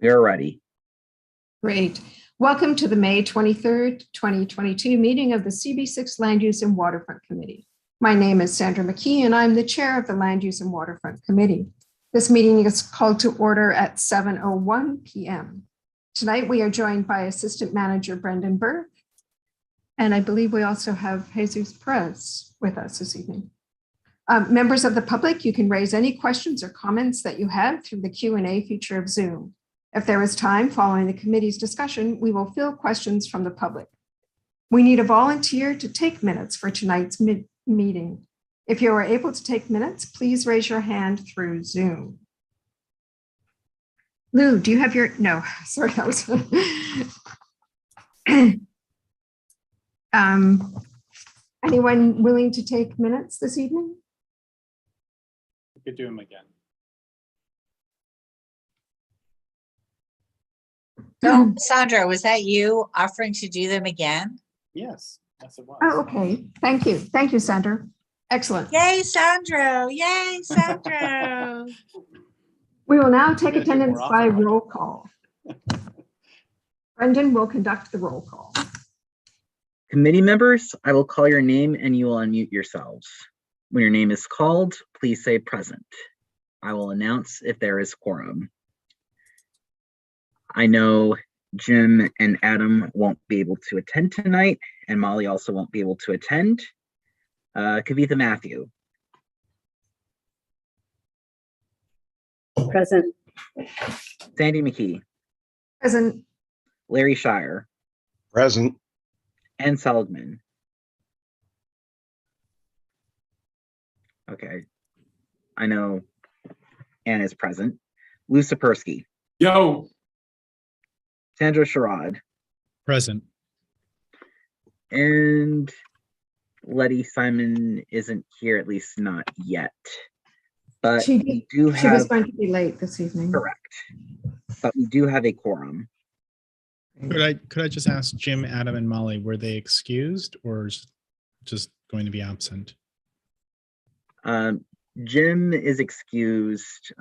We are ready. Great. Welcome to the May 23rd, 2022 meeting of the CB6 Land Use and Waterfront Committee. My name is Sandra McKee and I'm the chair of the Land Use and Waterfront Committee. This meeting is called to order at 7:01 p.m. Tonight we are joined by Assistant Manager Brendan Burke, and I believe we also have Jesus Perez with us this evening. Members of the public, you can raise any questions or comments that you have through the Q&A feature of Zoom. If there is time following the committee's discussion, we will field questions from the public. We need a volunteer to take minutes for tonight's meeting. If you are able to take minutes, please raise your hand through Zoom. Lou, do you have your, no, sorry, that was, anyone willing to take minutes this evening? We could do them again. No, Sandra, was that you offering to do them again? Yes, yes, it was. Oh, okay. Thank you. Thank you, Sandra. Excellent. Yay, Sandro! Yay, Sandro! We will now take We're gonna do attendance more by often. roll call. Brendan will conduct the roll call. Committee members, I will call your name and you will unmute yourselves. When your name is called, please say present. I will announce if there is quorum. I know Jim and Adam won't be able to attend tonight, and Molly also won't be able to attend. Kavitha Matthew, Present. Sandy McKee, Present. Larry Shire, Present. Ann Seligman. Okay, I know Ann is present. Lou Sapersky, Yo, Sandra Sherrod, Present. and Letty Simon isn't here, at least not yet. But She we do was have, going to be late this evening. correct, but we do have a quorum. Could I just ask Jim, Adam, and Molly, were they excused or just going to be absent? Jim is excused.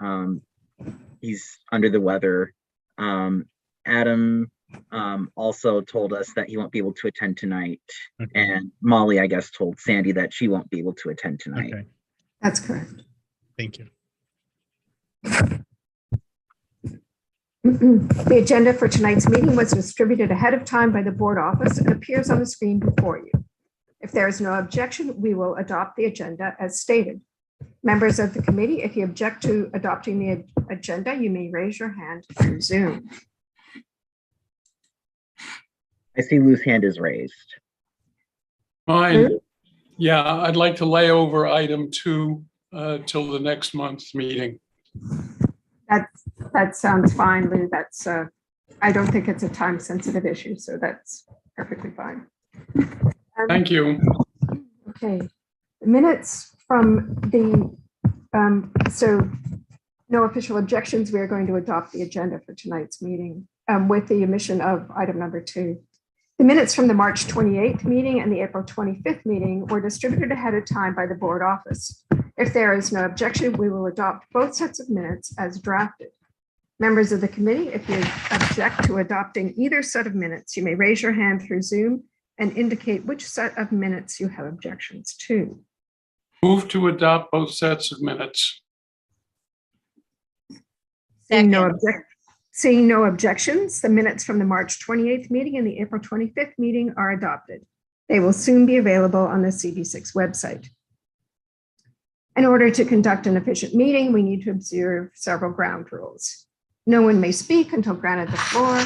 He's under the weather. Adam also told us that he won't be able to attend tonight. Okay. And Molly, I guess, told Sandy that she won't be able to attend tonight. Okay. That's correct. Thank you. The agenda for tonight's meeting was distributed ahead of time by the board office and appears on the screen before you. If there is no objection, we will adopt the agenda as stated. Members of the committee, if you object to adopting the agenda, you may raise your hand through Zoom. I see Lou's hand is raised. fine. Yeah, I'd like to lay over item 2 till the next month's meeting. That sounds fine, Lou. That's, I don't think it's a time sensitive issue, so that's perfectly fine. Thank you. Okay, the minutes from the, so no official objections. We are going to adopt the agenda for tonight's meeting with the omission of item number 2. The minutes from the March 28th meeting and the April 25th meeting were distributed ahead of time by the board office. If there is no objection, we will adopt both sets of minutes as drafted. Members of the committee, if you object to adopting either set of minutes, you may raise your hand through Zoom and indicate which set of minutes you have objections to. Move to adopt both sets of minutes. Seeing no objections, the minutes from the March 28th meeting and the April 25th meeting are adopted. They will soon be available on the CB6 website. In order to conduct an efficient meeting, we need to observe several ground rules. No one may speak until granted the floor.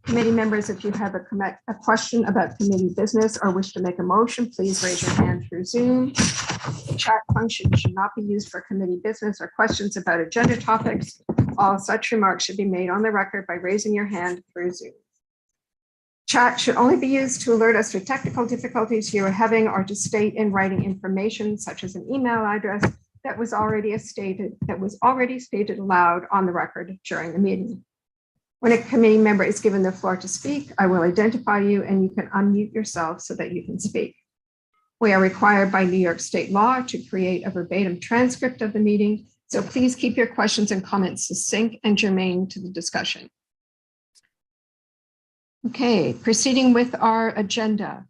Committee members, if you have a question about committee business or wish to make a motion, please raise your hand through Zoom. The chat function should not be used for committee business or questions about agenda topics. All such remarks should be made on the record by raising your hand through Zoom. Chat should only be used to alert us to technical difficulties you are having or to state in writing information such as an email address that was already stated aloud on the record during the meeting. When a committee member is given the floor to speak, I will identify you and you can unmute yourself so that you can speak. We are required by New York State law to create a verbatim transcript of the meeting, so please keep your questions and comments succinct and germane to the discussion. Okay, proceeding with our agenda.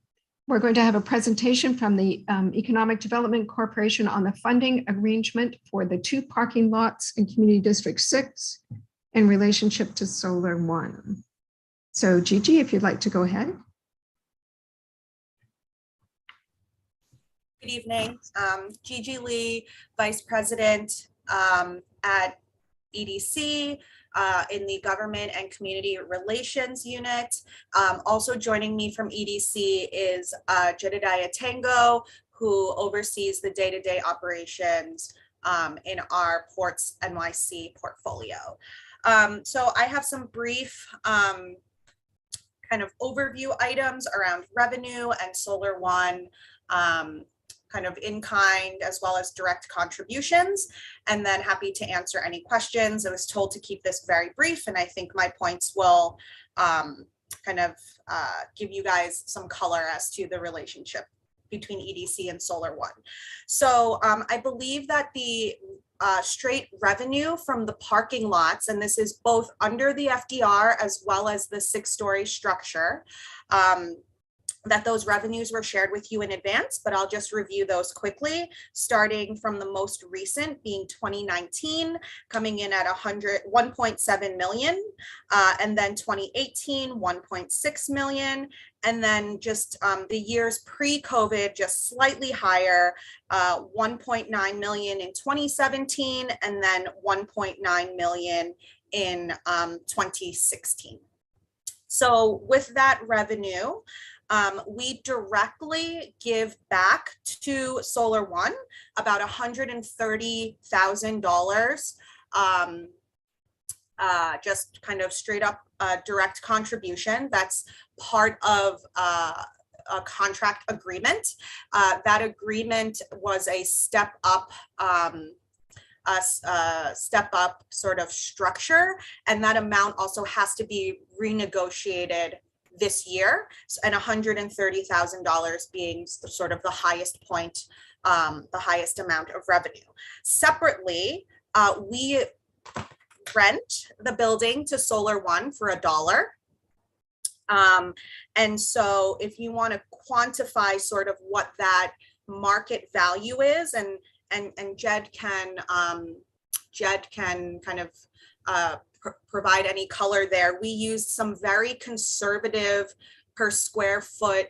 We're going to have a presentation from the Economic Development Corporation on the funding arrangement for the 2 parking lots in Community District 6 in relationship to Solar One. So Gigi, if you'd like to go ahead. Good evening. Gigi Lee, Vice President at EDC in the Government and Community Relations Unit. Also joining me from EDC is Jedediah Tango, who oversees the day-to-day operations in our Ports NYC portfolio. So I have some brief kind of overview items around revenue and Solar One, kind of in kind as well as direct contributions, and then happy to answer any questions. I was told to keep this very brief, and I think my points will kind of give you guys some color as to the relationship between EDC and Solar One. So I believe that the straight revenue from the parking lots, and this is both under the FDR as well as the 6-story structure, that those revenues were shared with you in advance, but I'll just review those quickly, starting from the most recent being 2019, coming in at 1.7 million, and then 2018, 1.6 million, and then just the years pre-COVID, just slightly higher, 1.9 million in 2017, and then 1.9 million in 2016. So with that revenue, we directly give back to Solar One about $130,000, just kind of straight up direct contribution. That's part of a contract agreement. That agreement was a step up sort of structure, and that amount also has to be renegotiated this year, and $130,000 being sort of the highest point, the highest amount of revenue. Separately, we rent the building to Solar One for $1. And so if you want to quantify sort of what that market value is, and Jed can kind of provide any color there. We used some very conservative per square foot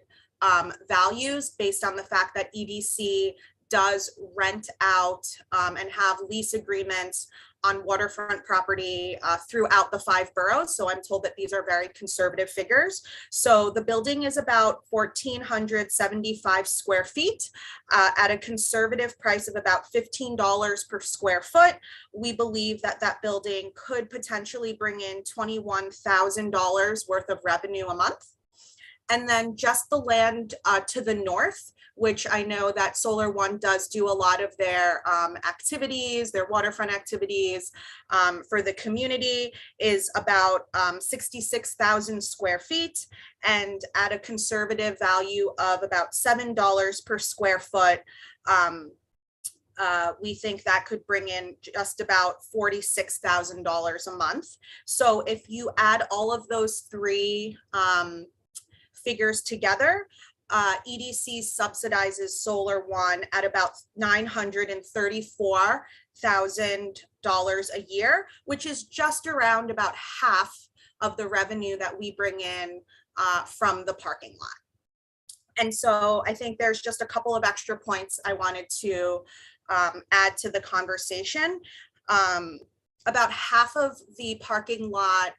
values based on the fact that EDC does rent out and have lease agreements on waterfront property throughout the 5 boroughs. So I'm told that these are very conservative figures. So the building is about 1,475 square feet at a conservative price of about $15 per square foot. We believe that that building could potentially bring in $21,000 worth of revenue a month. And then just the land to the north, which I know that Solar One does do a lot of their activities, their waterfront activities for the community, is about 66,000 square feet, and at a conservative value of about $7 per square foot. We think that could bring in just about $46,000 a month. So if you add all of those 3 figures together, EDC subsidizes Solar One at about $934,000 a year, which is just around about half of the revenue that we bring in from the parking lot. And so I think there's just a couple of extra points I wanted to add to the conversation. About half of the parking lot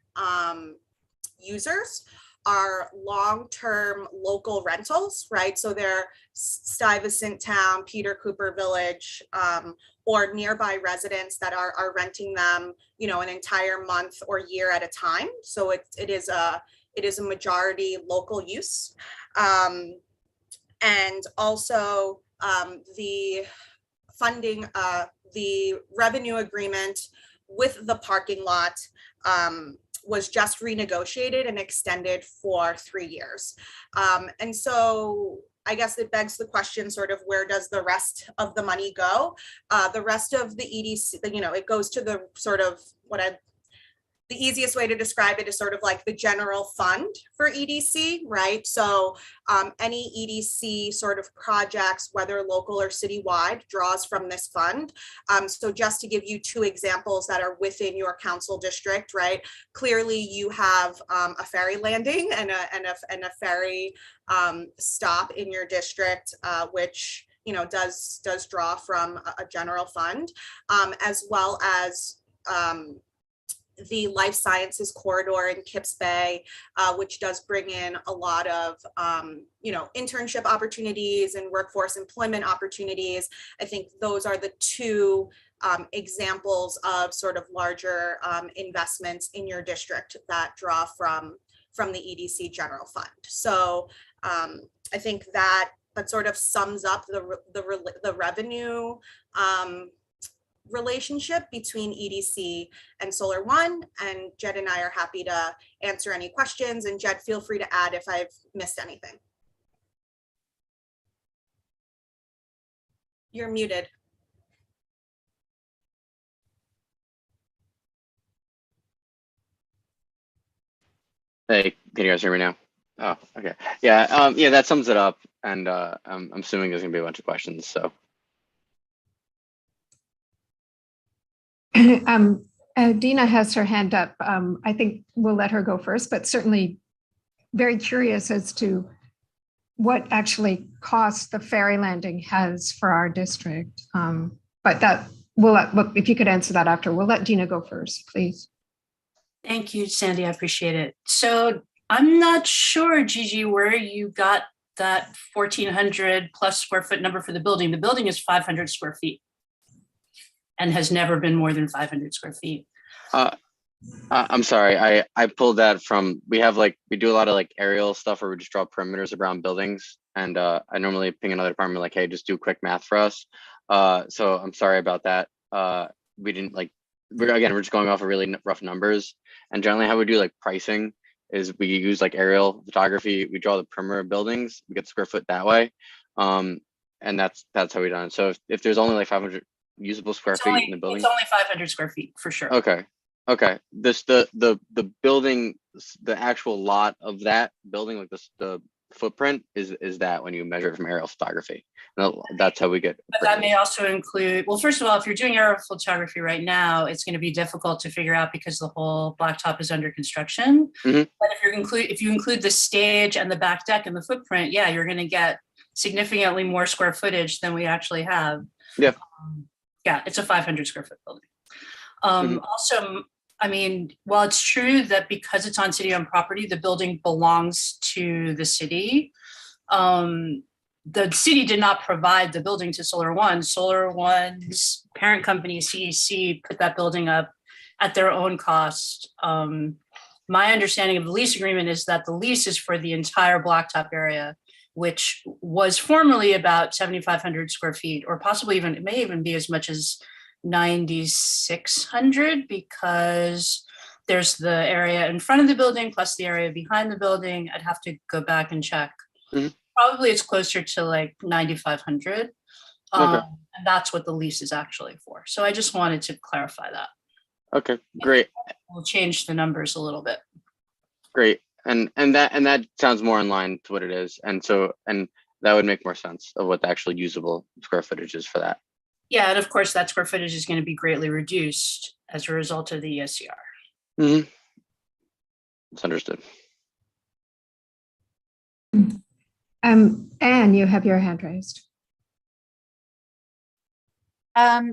users are long-term local rentals, right? So they're Stuyvesant Town, Peter Cooper Village, or nearby residents that are renting them, you know, an entire month or year at a time. So it is a majority local use. And also the funding, the revenue agreement with the parking lot was just renegotiated and extended for 3 years. And so I guess it begs the question, sort of, where does the rest of the money go? The rest of the EDC, you know, it goes to the sort of what the easiest way to describe it is sort of like the general fund for EDC, right? So any EDC sort of projects, whether local or citywide, draws from this fund. So just to give you two examples that are within your council district, right? Clearly you have a ferry landing and a ferry stop in your district, which does draw from a general fund, as well as the life sciences corridor in Kips Bay, which does bring in a lot of, internship opportunities and workforce employment opportunities. I think those are the two examples of sort of larger investments in your district that draw from the EDC general fund. So I think that sort of sums up the revenue relationship between EDC and Solar One, and Jed and I are happy to answer any questions, and Jed, feel free to add if I've missed anything. You're muted. Hey, can you guys hear me now? Oh, okay. Yeah, yeah, that sums it up. And I'm assuming there's gonna be a bunch of questions, so. Dina has her hand up. I think we'll let her go first, but certainly very curious as to what actually cost the ferry landing has for our district. But that if you could answer that after, we'll let Dina go first, please. Thank you, Sandy. I appreciate it. So I'm not sure, Gigi, where you got that 1,400 plus square foot number for the building. The building is 500 square feet and has never been more than 500 square feet. I'm sorry, I pulled that from, we do a lot of aerial stuff where we just draw perimeters around buildings. And I normally ping another department like, hey, just do quick math for us. So I'm sorry about that. We didn't we're just going off of really rough numbers. And generally how we do pricing is we use aerial photography. We draw the perimeter of buildings, we get square foot that way. And that's how we done it. So if there's only 500 usable square feet in the building, it's only 500 square feet for sure. Okay. The building, the actual lot of that building, the footprint is that when you measure it from aerial photography. That's how we get. But that may also include, well, first of all, if you're doing aerial photography right now, it's going to be difficult to figure out because the whole blacktop is under construction. Mm-hmm. But if you include the stage and the back deck and the footprint, yeah, you're going to get significantly more square footage than we actually have. Yeah. Yeah, it's a 500 square foot building. Mm-hmm. Also, I mean, while it's true that because it's on city-owned property, the building belongs to the city, the city did not provide the building to Solar One. Solar One's parent company, CEC, put that building up at their own cost. My understanding of the lease agreement is that the lease is for the entire blacktop area, which was formerly about 7,500 square feet, or possibly even, it may even be as much as 9,600, because there's the area in front of the building plus the area behind the building. I'd have to go back and check. Mm-hmm. Probably it's closer to 9,500. Okay. And that's what the lease is actually for. So I just wanted to clarify that. Okay, great. We'll change the numbers a little bit. Great. And that sounds more in line to what it is. And that would make more sense of what the actual usable square footage is for that. Yeah, and of course that square footage is going to be greatly reduced as a result of the ESCR. Mm-hmm. It's understood. Anne, you have your hand raised. I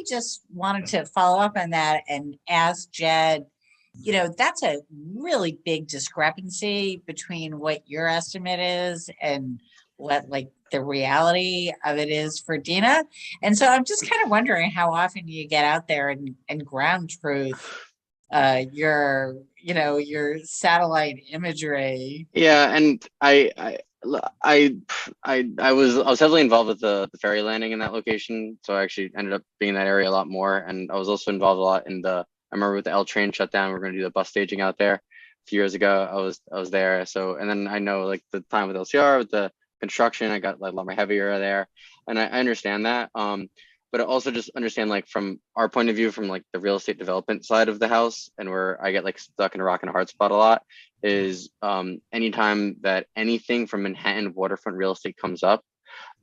just wanted to follow up on that and ask Jed, that's a really big discrepancy between what your estimate is and what the reality of it is for Dina. And so I'm just kind of wondering how often you get out there and ground truth your satellite imagery. Yeah, and I was heavily involved with the ferry landing in that location, so I actually ended up being in that area a lot more. And I was also involved a lot in I remember with the L train shutdown, we were going to do the bus staging out there a few years ago. I was there. So, and then I know the time with LCR with the construction, I got a lot more heavier there, and I understand that. but also just understand like from our point of view, from like the real estate development side of the house, and where I get like stuck in a rock and a hard spot a lot is anytime that anything from Manhattan waterfront real estate comes up,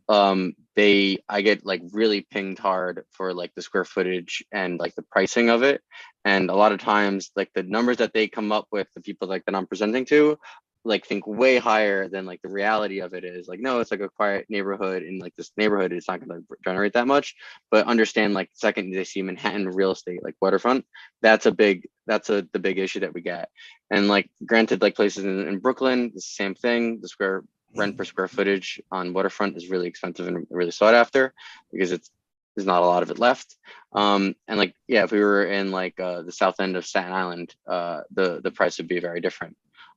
I get like really pinged hard for like the square footage and like the pricing of it. And a lot of times like the numbers that they come up with, the people like that I'm presenting to, like think way higher than like the reality of it is. Like, no, it's like a quiet neighborhood in like this neighborhood, it's not going to generate that much. But understand like the second they see Manhattan real estate like waterfront, that's the big issue that we get. And like granted, like places in Brooklyn, the same thing. The rent per square footage on waterfront is really expensive and really sought after because there's not a lot of it left. And like, yeah, if we were in like the south end of Staten Island, the price would be very different.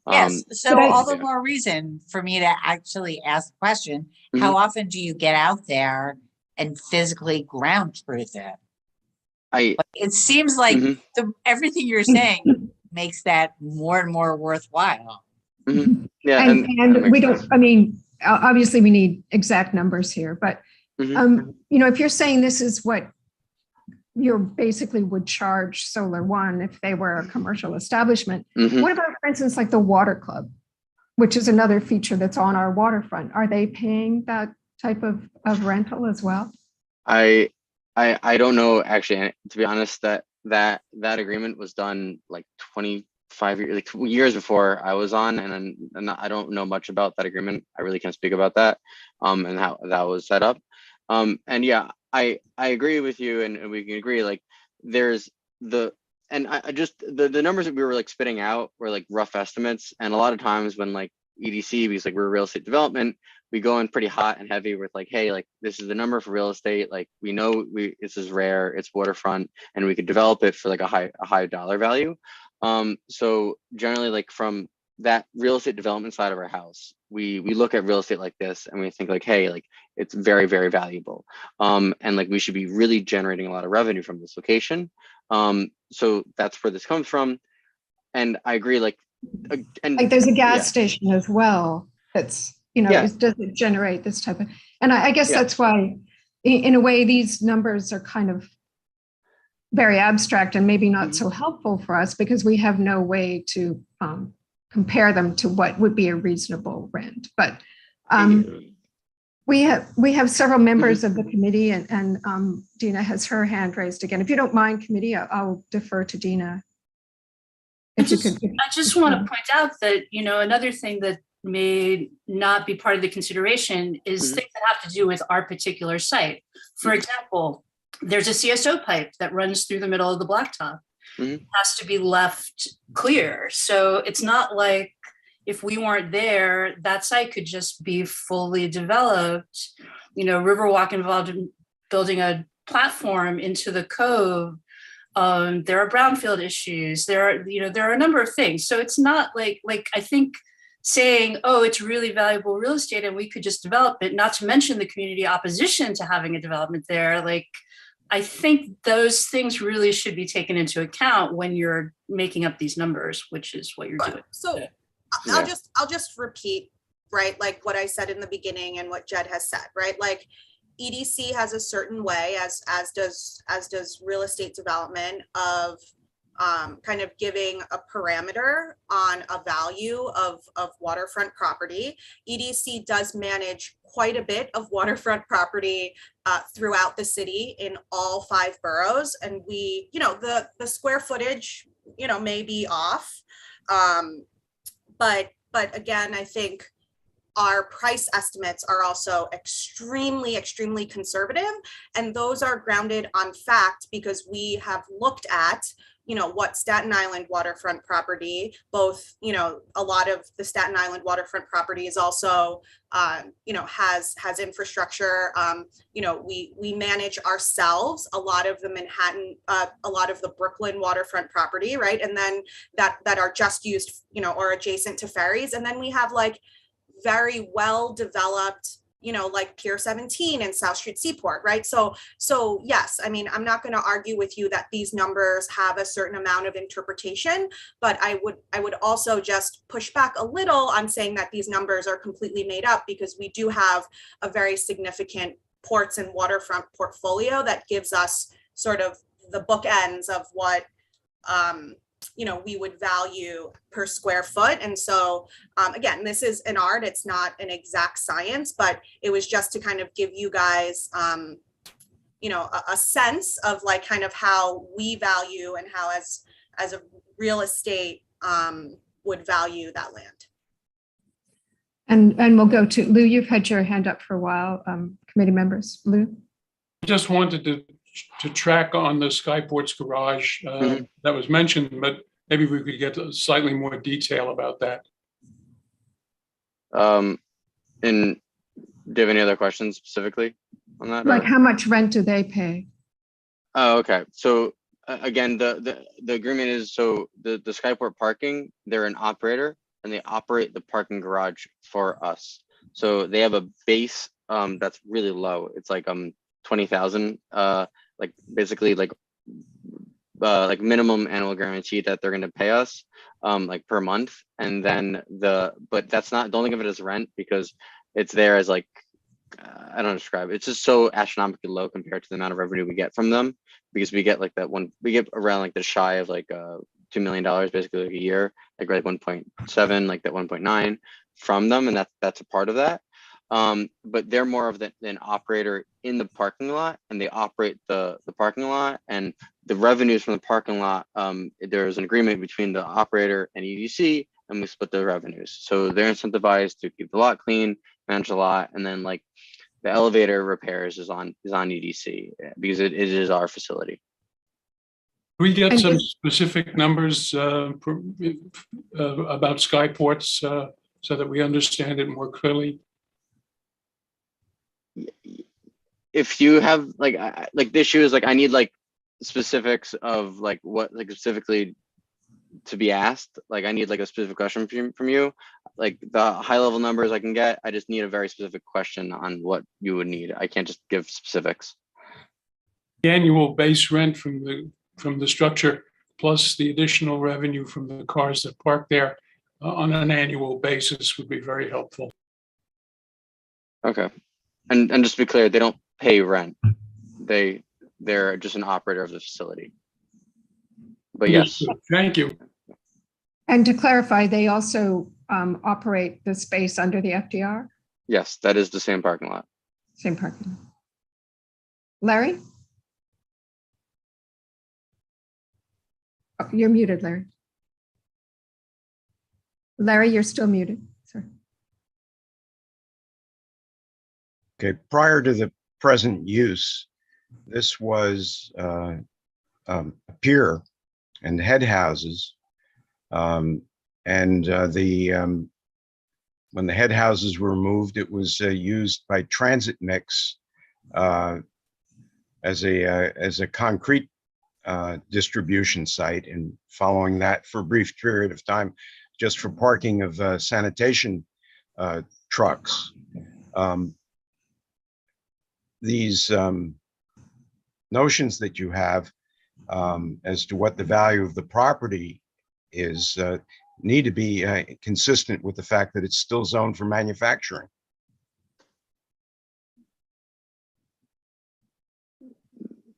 Yes, so but I- all the more reason for me to actually ask the question, Mm-hmm. how often do you get out there and physically ground truth it? It seems like Mhm. everything you're saying makes that more and more worthwhile. Yeah, And we don't, I mean, obviously we need exact numbers here, but, Mhm. if you're saying this is what you basically would charge Solar One if they were a commercial establishment, Mhm. what about, for instance, like the Water Club, which is another feature that's on our waterfront? Are they paying that type of rental as well? I don't know actually, to be honest, that agreement was done like 25 years, like years before I was on, and I don't know much about that agreement. I really can't speak about that, and how that was set up. And yeah, I agree with you, and we can agree like there's I just the numbers that we were like spitting out were like rough estimates, and a lot of times when like EDC, because like we're real estate development, we go in pretty hot and heavy with like, hey, like this is the number for real estate, like we know this is rare, it's waterfront, and we could develop it for like a high dollar value. So generally, like from that real estate development side of our house, we look at real estate like this and we think like, hey, like it's very, very valuable, and like we should be really generating a lot of revenue from this location. So that's where this comes from, and I agree, like Like there's a gas yeah. station as well that's, Yeah. does it generate this type of, and I guess Yeah. that's why, in a way, these numbers are kind of very abstract and maybe not so helpful for us because we have no way to compare them to what would be a reasonable rent. But we have several members of the committee, and Dina has her hand raised again. If you don't mind, committee, I'll defer to Dina. I just want to point out that, another thing that may not be part of the consideration is things that have to do with our particular site. For example, there's a CSO pipe that runs through the middle of the blacktop. It has to be left clear. So it's not like if we weren't there, that site could just be fully developed. Riverwalk involved in building a platform into the cove. There are brownfield issues. There are a number of things. So it's not like I think saying, oh, it's really valuable real estate and we could just develop it, not to mention the community opposition to having a development there. Like, I think those things really should be taken into account when you're making up these numbers, which is what you're doing. So I'll just repeat, right? Like what I said in the beginning and what Jed has said, right? Like EDC has a certain way, as does real estate development, of kind of giving a parameter on a value of waterfront property. EDC does manage quite a bit of waterfront property throughout the city in all 5 boroughs, and we, the square footage, may be off, but again, I think our price estimates are also extremely, extremely conservative, and those are grounded on fact because we have looked at what Staten Island waterfront property, both, a lot of the Staten Island waterfront property is also, has infrastructure. We manage ourselves a lot of the Manhattan, a lot of the Brooklyn waterfront property, right? And then that are just used, or adjacent to ferries. And then we have like very well developed, like Pier 17 and South Street Seaport, right? So yes, I mean, I'm not going to argue with you that these numbers have a certain amount of interpretation, but I would also just push back a little on saying that these numbers are completely made up, because we do have a very significant ports and waterfront portfolio that gives us sort of the bookends of what we would value per square foot. And so again, this is an art, it's not an exact science, but it was just to kind of give you guys a sense of like kind of how we value and how as a real estate would value that land. And we'll go to Lou. You've had your hand up for a while, committee members. Lou? Just wanted to track on the Skyports garage that was mentioned, but maybe we could get slightly more detail about that. And do you have any other questions specifically on that? Like or? how much rent do they pay? Oh, okay. So again, the agreement is, so the Skyport parking, they're an operator and they operate the parking garage for us. So they have a base that's really low. It's like 20,000, like basically like minimum annual guarantee that they're going to pay us like per month. And then but that's not, don't think of it as rent because it's there as like, I don't describe it. It's just so astronomically low compared to the amount of revenue we get from them, because we get like we get around like the shy of like $2 million basically like a year, like 1.7, like that 1.9 from them, and that's a part of that. But they're more of an operator in the parking lot, and they operate the parking lot, and the revenues from the parking lot, there's an agreement between the operator and EDC, and we split the revenues. So they're incentivized to keep the lot clean, manage the lot, and then like the elevator repairs is on EDC because it is our facility. We get some specific numbers about Skyports so that we understand it more clearly. If you have like the issue is like I need like specifics of like what like specifically to be asked. Like I need like a specific question from you. Like the high level numbers I can get, I just need a very specific question on what you would need. I can't just give specifics. The annual base rent from the structure plus the additional revenue from the cars that park there on an annual basis would be very helpful. Okay. And just to be clear, they don't pay rent. They're just an operator of the facility. But yes. Thank you. And to clarify, they also operate the space under the FDR? Yes, that is the same parking lot. Same parking lot. Larry? Oh, you're muted, Larry. Larry, you're still muted. Sorry. Okay, prior to the present use, this was a pier and head houses. When the head houses were removed, it was used by Transit Mix as a concrete distribution site, and following that for a brief period of time, just for parking of sanitation trucks. These notions that you have as to what the value of the property is need to be consistent with the fact that it's still zoned for manufacturing.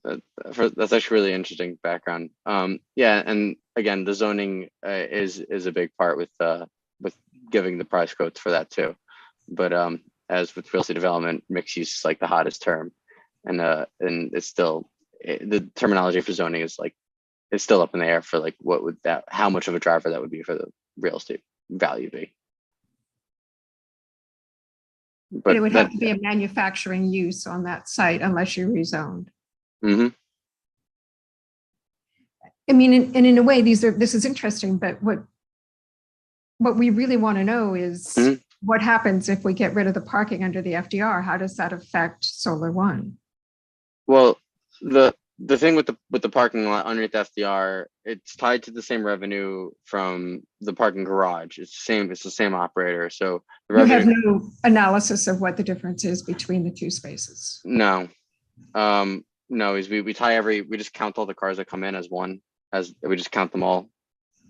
That's actually really interesting background. Yeah, and again, the zoning is a big part with giving the price quotes for that too. But as with real estate development, mixed use is like the hottest term, and it's still the terminology for zoning is like it's still up in the air for like what would that, how much of a driver that would be for the real estate value be. But it would have to be a manufacturing use on that site unless you rezoned. Mm-hmm. I mean, and in a way, this is interesting, but what we really want to know is what happens if we get rid of the parking under the FDR? How does that affect Solar One? Well, the thing with the parking lot underneath FDR, it's tied to the same revenue from the parking garage. It's the same operator. So the revenue, you have no analysis of what the difference is between the two spaces. No, no. We tie we just count all the cars that come in as one. As we just count them all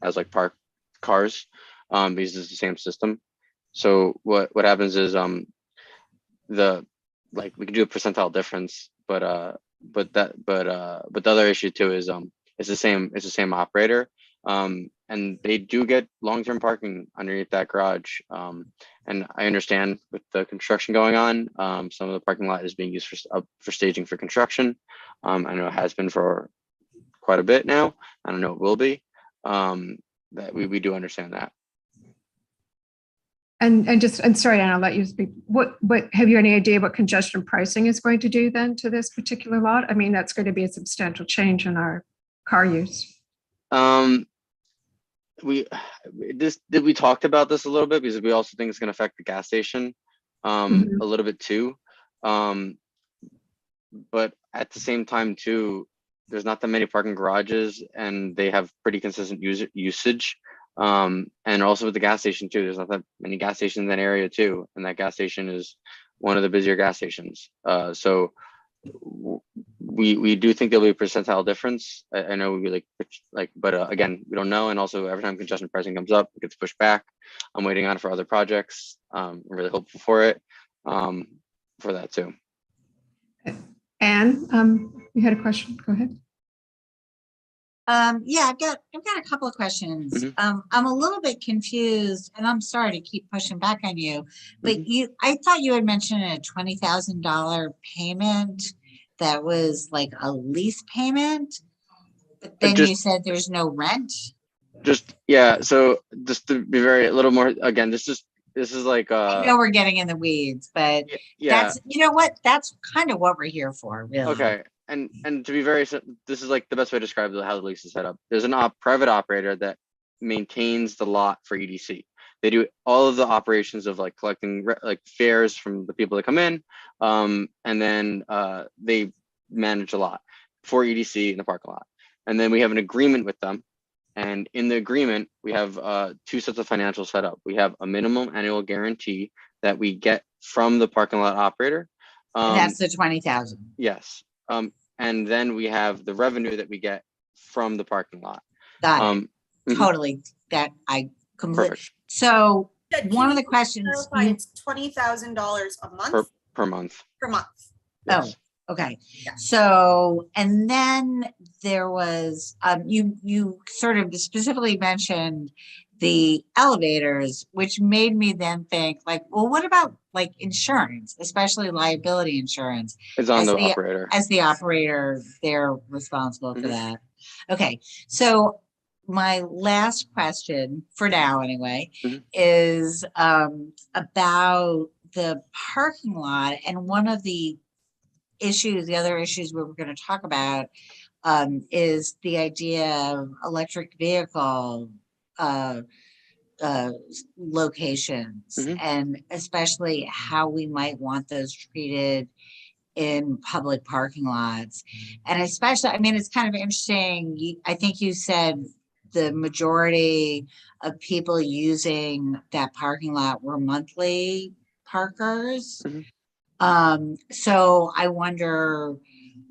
as like parked cars. Because it's the same system. So what happens is the like we can do a percentile difference, but the other issue too is it's the same operator. And they do get long-term parking underneath that garage. And I understand with the construction going on, some of the parking lot is being used for staging for construction. I know it has been for quite a bit now. I don't know, it will be. That we do understand that. And sorry, Anna, I'll let you speak. What have you any idea what congestion pricing is going to do then to this particular lot? I mean, that's going to be a substantial change in our car use. We talked about this a little bit because we also think it's going to affect the gas station a little bit too. But at the same time too, there's not that many parking garages and they have pretty consistent usage. And also with the gas station too, there's not that many gas stations in that area too. And that gas station is one of the busier gas stations. So we do think there'll be a percentile difference. I know we'd be but again, we don't know. And also every time congestion pricing comes up, it gets pushed back. I'm waiting on it for other projects. I'm really hopeful for it, for that too. Anne, you had a question, go ahead. Yeah, I've got a couple of questions. I'm a little bit confused, and I'm sorry to keep pushing back on you, but I thought you had mentioned a $20,000 payment that was like a lease payment, but then you said there's no rent. So just to be a little more, again, this is like I know we're getting in the weeds, but that's, you know what, that's kind of what we're here for, really. Okay. And to be this is like the best way to describe how the lease is set up. There's a private operator that maintains the lot for EDC. They do all of the operations of like collecting like fares from the people that come in, and then they manage a lot for EDC in the parking lot. And then we have an agreement with them. And in the agreement, we have two sets of financials set up. We have a minimum annual guarantee that we get from the parking lot operator. That's the 20,000. Yes. And then we have the revenue that we get from the parking lot. Got it. Totally. That I completely. Perfect. So one of the questions. It's $20,000 a month? Per month. Per month. Yes. Oh, okay. Yeah. So, and then there was, you sort of specifically mentioned the elevators, which made me then think like, well, what about like insurance, especially liability insurance? It's on the operator. As the operator, they're responsible for that. Okay. So my last question for now anyway, is about the parking lot. And one of the other issues we were going to talk about is the idea of electric vehicle locations, and especially how we might want those treated in public parking lots. And especially, I mean, it's kind of interesting. I think you said the majority of people using that parking lot were monthly parkers. So I wonder,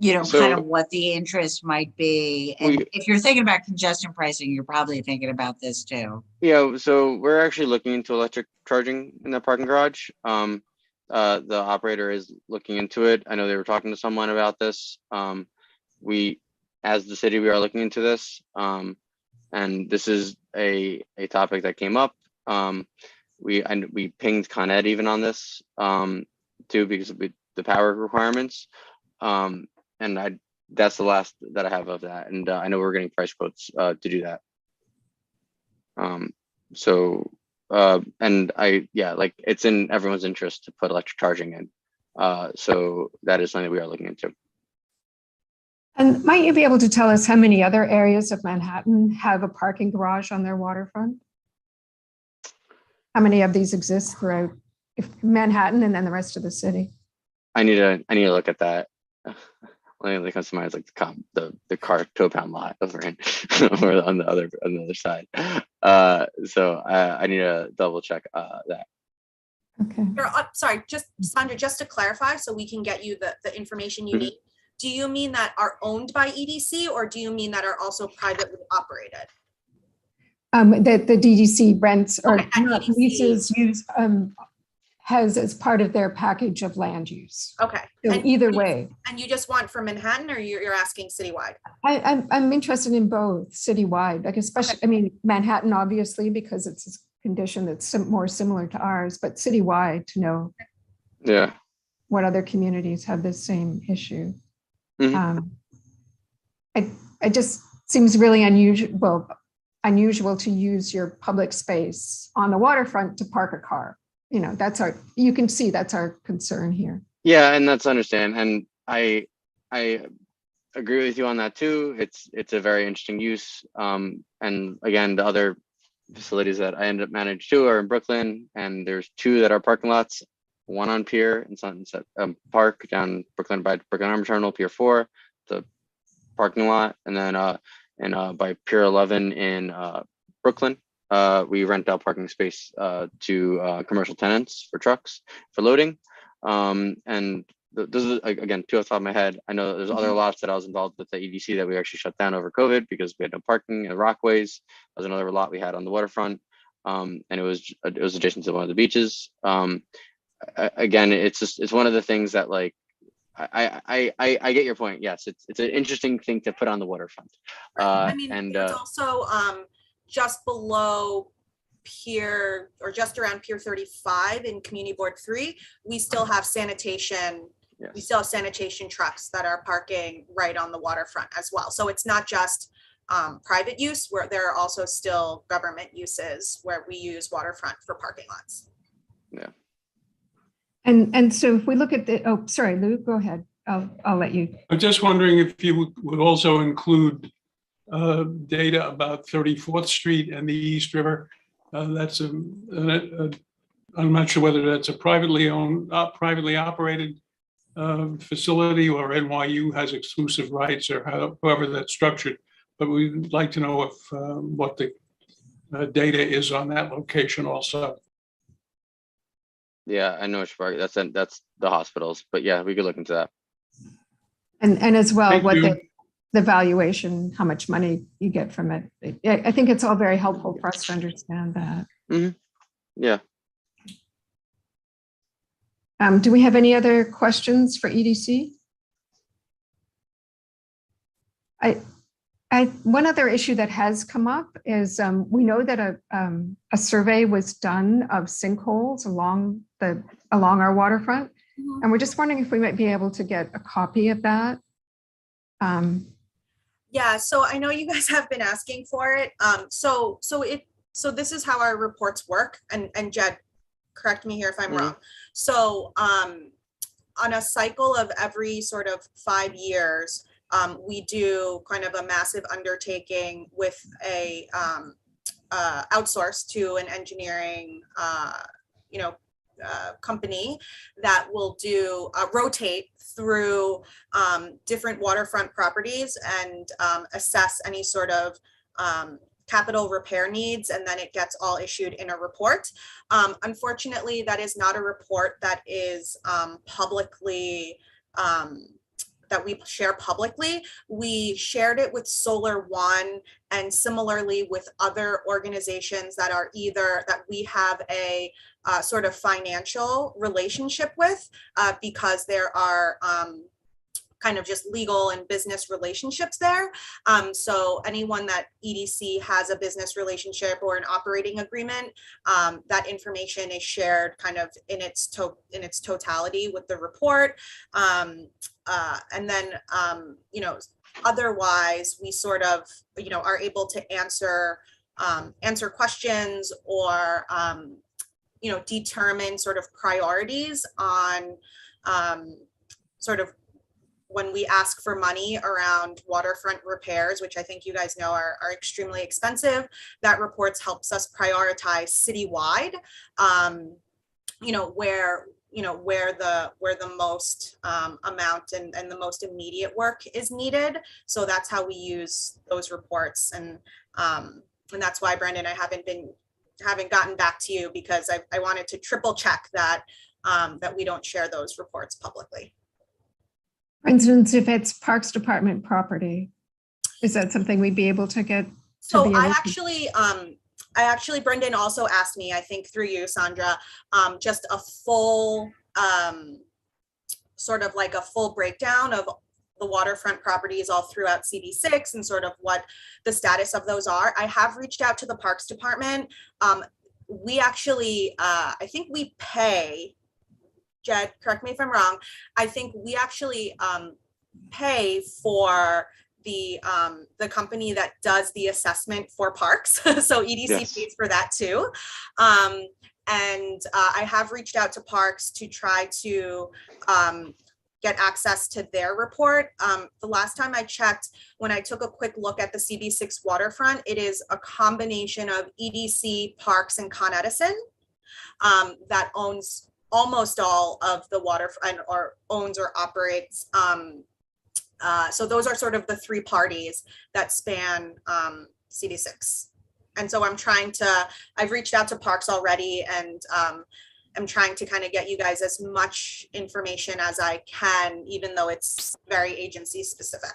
kind of what the interest might be. And if you're thinking about congestion pricing, you're probably thinking about this too. Yeah, so we're actually looking into electric charging in the parking garage. The operator is looking into it. I know they were talking to someone about this. As the city, we are looking into this. And this is a topic that came up. We pinged Con Ed even on this too, because of the power requirements. And that's the last that I have of that. And I know we're getting price quotes to do that. Like it's in everyone's interest to put electric charging in. So that is something that we are looking into. And might you be able to tell us how many other areas of Manhattan have a parking garage on their waterfront? How many of these exist throughout Manhattan and then the rest of the city? I need to look at that. Only comes to mind is like the car tow pound lot over or on the other side. So I need to double check that. Okay. Sorry, Sandra, just to clarify, so we can get you the information you need. Do you mean that are owned by EDC, or do you mean that are also privately operated? The DDC rents or Okay, leases use has as part of their package of land use. Okay. So And either way, And you just want for Manhattan, or you're asking citywide? I'm interested in both citywide, like especially, I mean, Manhattan, obviously, because it's a condition that's more similar to ours, but citywide to know Yeah. what other communities have this same issue. Mhm. It just seems really unusual to use your public space on the waterfront to park a car. You know, you can see that's our concern here. Yeah, and that's understand. And I agree with you on that too. It's a very interesting use. And again, the other facilities that I ended up managed too are in Brooklyn, and there's 2 that are parking lots. One on Pier in Sunset Park down Brooklyn by Brooklyn Arm Terminal, Pier 4, the parking lot, and then by Pier 11 in Brooklyn, we rent out parking space to commercial tenants for trucks for loading. And those are, again, 2 off the top of my head. I know there's other lots that I was involved with the EDC that we actually shut down over COVID because we had no parking at Rockways. That was another lot we had on the waterfront, and it was adjacent to one of the beaches. Again, it's one of the things that, like, I get your point. Yes, it's an interesting thing to put on the waterfront. I mean, there's also just below Pier, or just around Pier 35 in Community Board 3, we still have sanitation. Yes. We still have sanitation trucks that are parking right on the waterfront as well. So it's not just private use, where there are also still government uses where we use waterfront for parking lots. Yeah. And so if we look at oh, sorry, Lou, go ahead. I'll let you. I'm just wondering if you would also include data about 34th Street and the East River. That's I'm not sure whether that's a privately owned, privately operated facility, or NYU has exclusive rights, or however that's structured. But we'd like to know if what the data is on that location also. Yeah, I know which part. That's the hospitals, but yeah, we could look into that. And as well, Thank what you. the valuation, how much money you get from it. I think it's all very helpful for us to understand that. Yeah. Do we have any other questions for EDC? One other issue that has come up is we know that a survey was done of sinkholes along our waterfront, and we're just wondering if we might be able to get a copy of that. Yeah, so I know you guys have been asking for it. So this is how our reports work, and Jed, correct me here if I'm wrong. So on a cycle of every sort of 5 years, we do kind of a massive undertaking with a outsource to an engineering company that will do rotate through different waterfront properties and assess any sort of capital repair needs, and then it gets all issued in a report. Unfortunately, that is not a report that is publicly that we share publicly. We shared it with Solar One, and similarly with other organizations that are either that we have a sort of financial relationship with, because there are kind of just legal and business relationships there. So anyone that EDC has a business relationship or an operating agreement, that information is shared kind of in its totality with the report. And then, otherwise we sort of, are able to answer questions or, determine sort of priorities on sort of when we ask for money around waterfront repairs, which I think you guys know are extremely expensive. That reports helps us prioritize citywide, where the most amount and the most immediate work is needed. So that's how we use those reports, and that's why, Brendan, I haven't gotten back to you, because I wanted to triple check that that we don't share those reports publicly. For instance, if it's Parks Department property, is that something we'd be able to get? So I actually, I actually, Brendan also asked me, I think through you, Sandra, just a full, sort of like a full breakdown of the waterfront properties all throughout CD6 and sort of what the status of those are. I have reached out to the Parks Department. We actually, I think we pay, Jed, correct me if I'm wrong, I think we actually pay for the company that does the assessment for parks. So EDC Yes. pays for that too. And I have reached out to Parks to try to get access to their report. The last time I checked, when I took a quick look at the CB6 waterfront, it is a combination of EDC, Parks, and Con Edison that owns almost all of the waterfront, or owns or operates. So those are sort of the three parties that span CD6. And so I've reached out to Parks already, and I'm trying to kind of get you guys as much information as I can, even though it's very agency specific.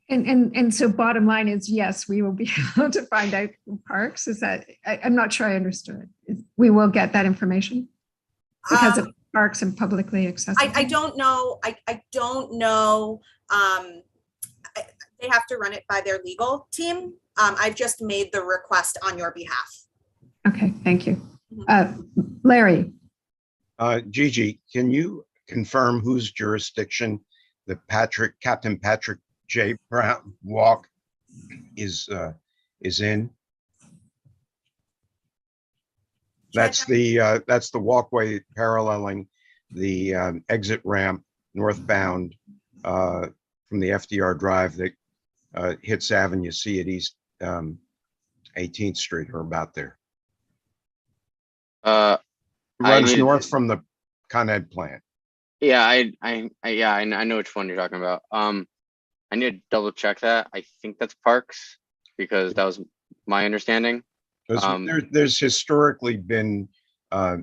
And so bottom line is, yes, we will be able to find out from Parks. Is that, I'm not sure I understood. We will get that information because of Parks and publicly accessible. I don't know. I don't know. They have to run it by their legal team. I've just made the request on your behalf. Okay, thank you. Larry. Gigi, can you confirm whose jurisdiction the Captain Patrick J. Brown walk is in? That's the walkway paralleling the exit ramp northbound from the FDR Drive that hits Avenue. You see it East 18th Street or about there. Runs north from the Con Ed plant. Yeah, I know which one you're talking about. I need to double check that. I think that's Parks, because that was my understanding. There's historically been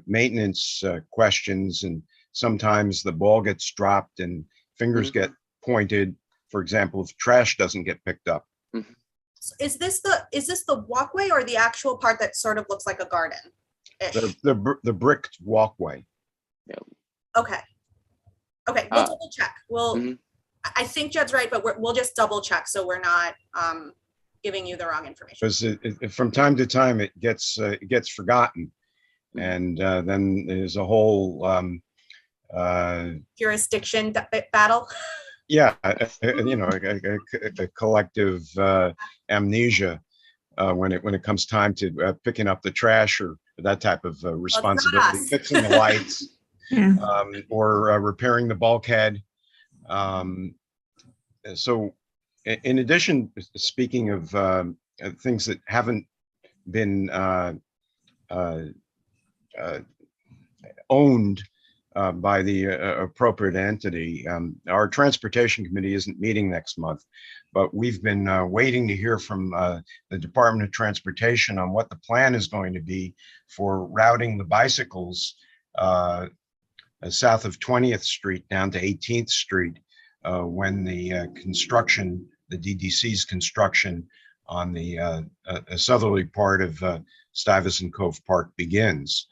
maintenance questions, and sometimes the ball gets dropped and fingers get pointed. For example, if trash doesn't get picked up. Is this the walkway or the actual part that sort of looks like a garden? The bricked walkway. Yeah. Okay, we'll double check. I think Jed's right, but we'll just double check so we're not giving you the wrong information. Because from time to time it gets forgotten, and then there's a whole jurisdiction battle. Yeah, a collective amnesia when it comes time to picking up the trash or that type of responsibility, fixing the lights, or repairing the bulkhead. So in addition, speaking of things that haven't been owned by the appropriate entity, our transportation committee isn't meeting next month, but we've been waiting to hear from the Department of Transportation on what the plan is going to be for routing the bicycles south of 20th Street down to 18th Street when the DDC's construction on the southerly part of Stuyvesant Cove Park begins.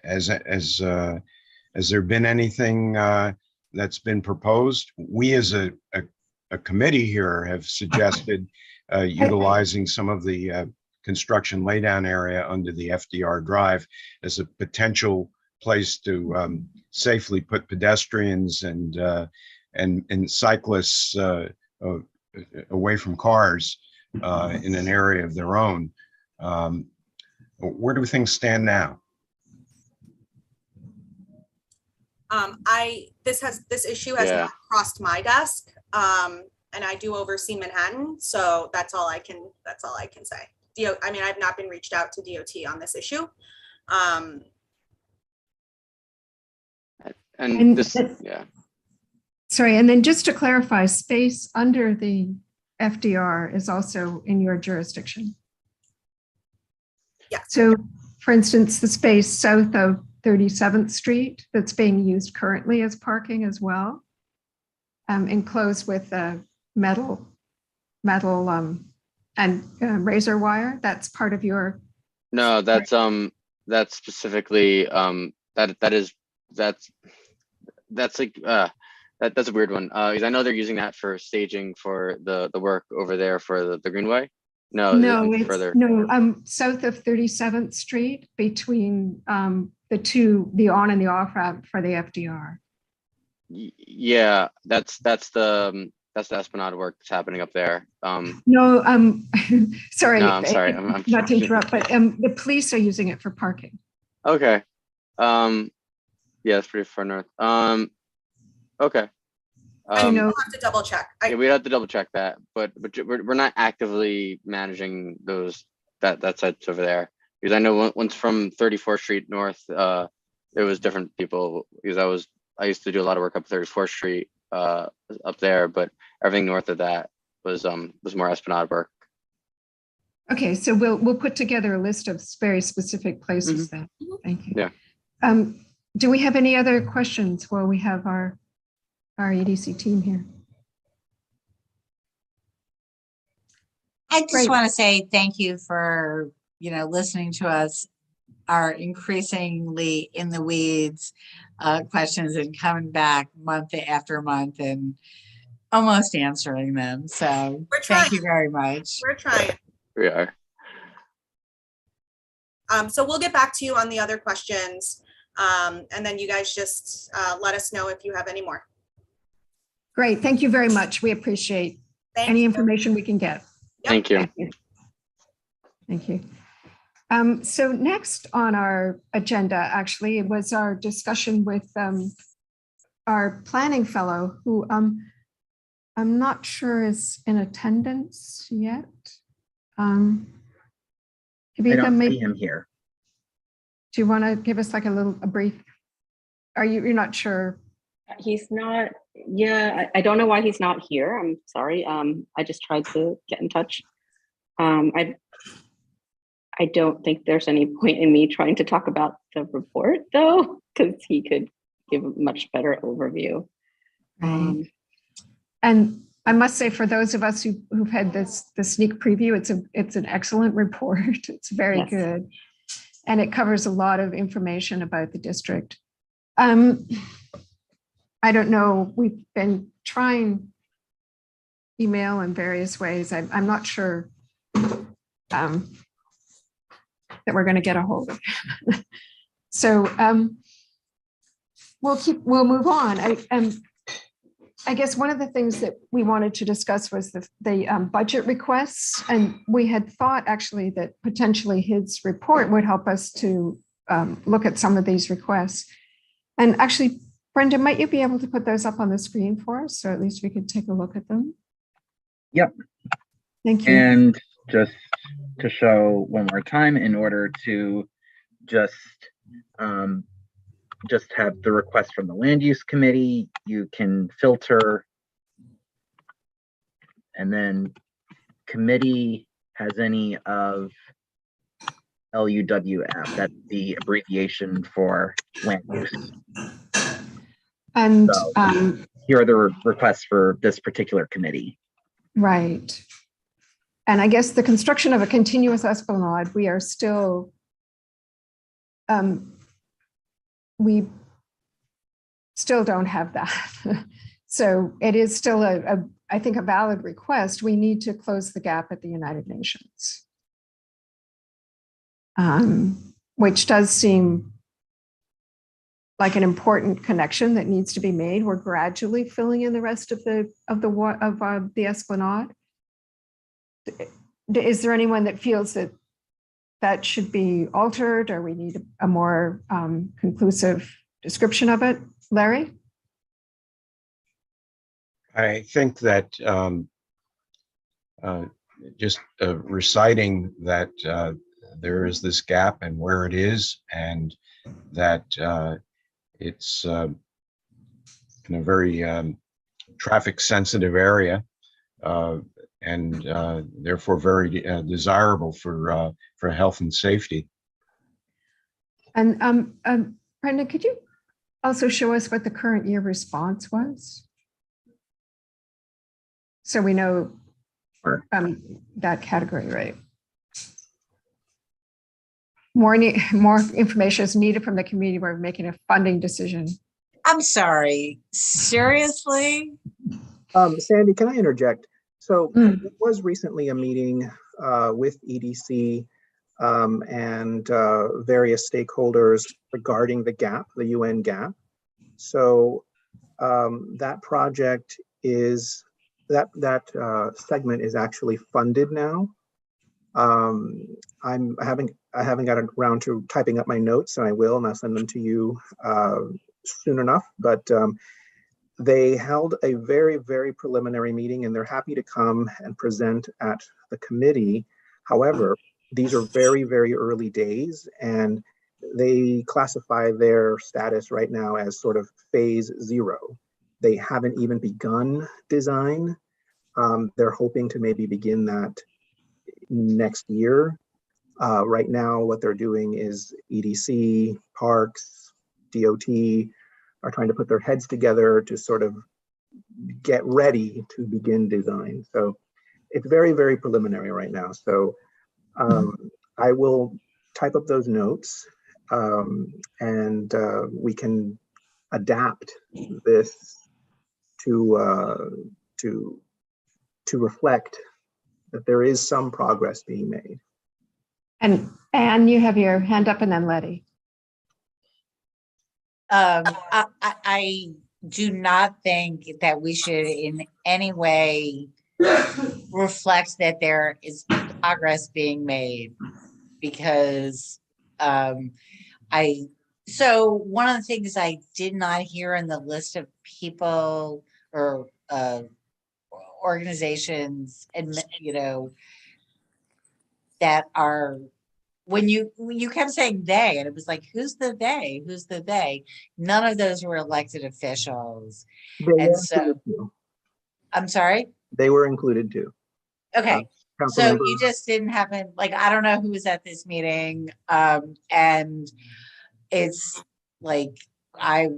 Has there been anything that's been proposed? We as a committee here have suggested utilizing some of the construction laydown area under the FDR Drive as a potential place to safely put pedestrians and cyclists away from cars in an area of their own. Where do things stand now? This issue has not crossed my desk, and I do oversee Manhattan, so that's all I can say. I mean, I've not been reached out to DOT on this issue. Sorry, and then just to clarify, space under the FDR is also in your jurisdiction. Yeah. So, for instance, the space south of 37th Street that's being used currently as parking as well, enclosed with metal and razor wire? That's part of your, No, that's specifically that's like that's a weird one. Because I know they're using that for staging for the work over there for the Greenway. No, no, it's further. no, south of 37th Street between the on and the off ramp for the FDR. Yeah, that's the Esplanade work that's happening up there. No, sorry, No, I'm sorry. I'm not to interrupt, but the police are using it for parking. Okay. Yeah, it's pretty far north. Okay. I know. Have to double check. Yeah, we'd have to double check that, but we're not actively managing that sites over there, because I know once from 34th Street north, it was different people, because I used to do a lot of work up 34th Street up there, but everything north of that was more Esplanade work. Okay, so we'll put together a list of very specific places then. Thank you. Yeah. Do we have any other questions while we have our EDC team here? I just want to say thank you for, listening to us, our increasingly in the weeds questions, and coming back month after month and almost answering them. So thank you very much. We're trying. We are. So we'll get back to you on the other questions. And then you guys just let us know if you have any more. Great. Thank you very much. We appreciate any information we can get. Yep. Thank you. Thank you. So next on our agenda actually was our discussion with our planning fellow, who I'm not sure is in attendance yet. I don't see him here. Do you want to give us like a brief? You're not sure? He's not. Yeah, I don't know why he's not here. I'm sorry. I just tried to get in touch. I don't think there's any point in me trying to talk about the report though, because he could give a much better overview. Right. And I must say, for those of us who've had the sneak preview, it's an excellent report. It's very good, and it covers a lot of information about the district. I don't know. We've been trying email in various ways. I'm not sure that we're going to get a hold of him. So we'll move on. I guess one of the things that we wanted to discuss was the budget requests, and we had thought actually that potentially his report would help us to look at some of these requests. And actually, Brenda, might you be able to put those up on the screen for us, so at least we could take a look at them? Yep. Thank you. And just to show one more time, in order to just have the request from the land use committee, you can filter, and then committee has any of LUWF, that's the abbreviation for land use. And so, here are the requests for this particular committee. Right. And I guess the construction of a continuous esplanade, we are still, we still don't have that. So it is still I think a valid request. We need to close the gap at the United Nations, which does seem like an important connection that needs to be made. We're gradually filling in the rest of the Esplanade. Is there anyone that feels that that should be altered, or we need a more conclusive description of it? Larry? I think that just reciting that there is this gap and where it is, and that it's in a very traffic sensitive area, and therefore very desirable for health and safety. And Brenda, could you also show us what the current year response was, so we know that category, right? More information is needed from the community. We're making a funding decision. I'm sorry, seriously? Sandy, can I interject? So Mm. there was recently a meeting with EDC and various stakeholders regarding the gap, the UN gap. So that project is, that segment is actually funded now. I haven't got around to typing up my notes, and I will, and I'll send them to you soon enough. But they held a very, very preliminary meeting, and they're happy to come and present at the committee. However, these are very, very early days, and they classify their status right now as sort of phase 0. They haven't even begun design. They're hoping to maybe begin that next year. Right now, what they're doing is EDC, Parks, DOT are trying to put their heads together to sort of get ready to begin design. So it's very, very preliminary right now. So I will type up those notes and we can adapt this to reflect that there is some progress being made. And you have your hand up, and then Letty. I do not think that we should in any way reflect that there is progress being made, because so one of the things I did not hear in the list of people or organizations, and that are, when you kept saying they, and it was like, who's the they? Who's the they? None of those were elected officials. And so, I'm sorry? They were included too. Okay. So Councilmember, you just didn't happen, like, I don't know who was at this meeting. And it's like, I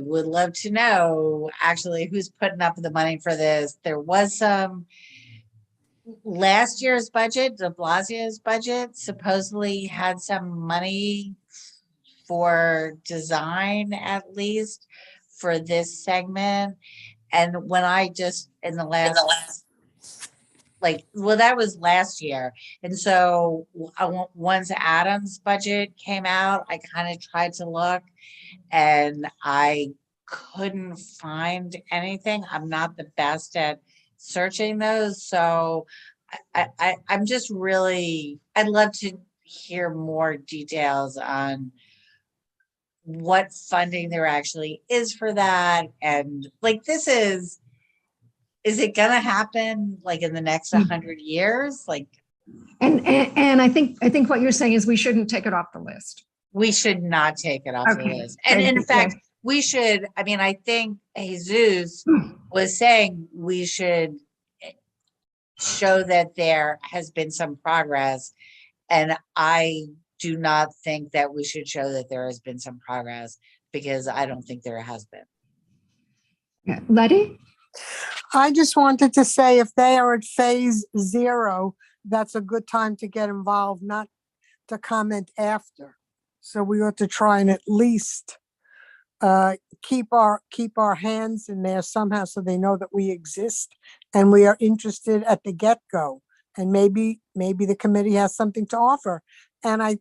would love to know actually who's putting up the money for this. There was some last year's budget, de Blasio's budget supposedly had some money for design, at least for this segment. And when I just in the last like, well, that was last year. And so once Adam's budget came out, I kind of tried to look and I couldn't find anything. I'm not the best at searching those. So I'm just really, I'd love to hear more details on what funding there actually is for that. And like, is it gonna happen like in the next 100 years? Like, and I think what you're saying is we shouldn't take it off the list. we should not take it off the Okay. list. And in fact, we should, I mean, I think Jesus was saying we should show that there has been some progress. And I do not think that we should show that there has been some progress, because I don't think there has been. Yeah. Letty? I just wanted to say, if they are at phase 0, that's a good time to get involved, not to comment after. So we ought to try and at least keep our hands in there somehow, so they know that we exist and we are interested at the get-go. And maybe the committee has something to offer. And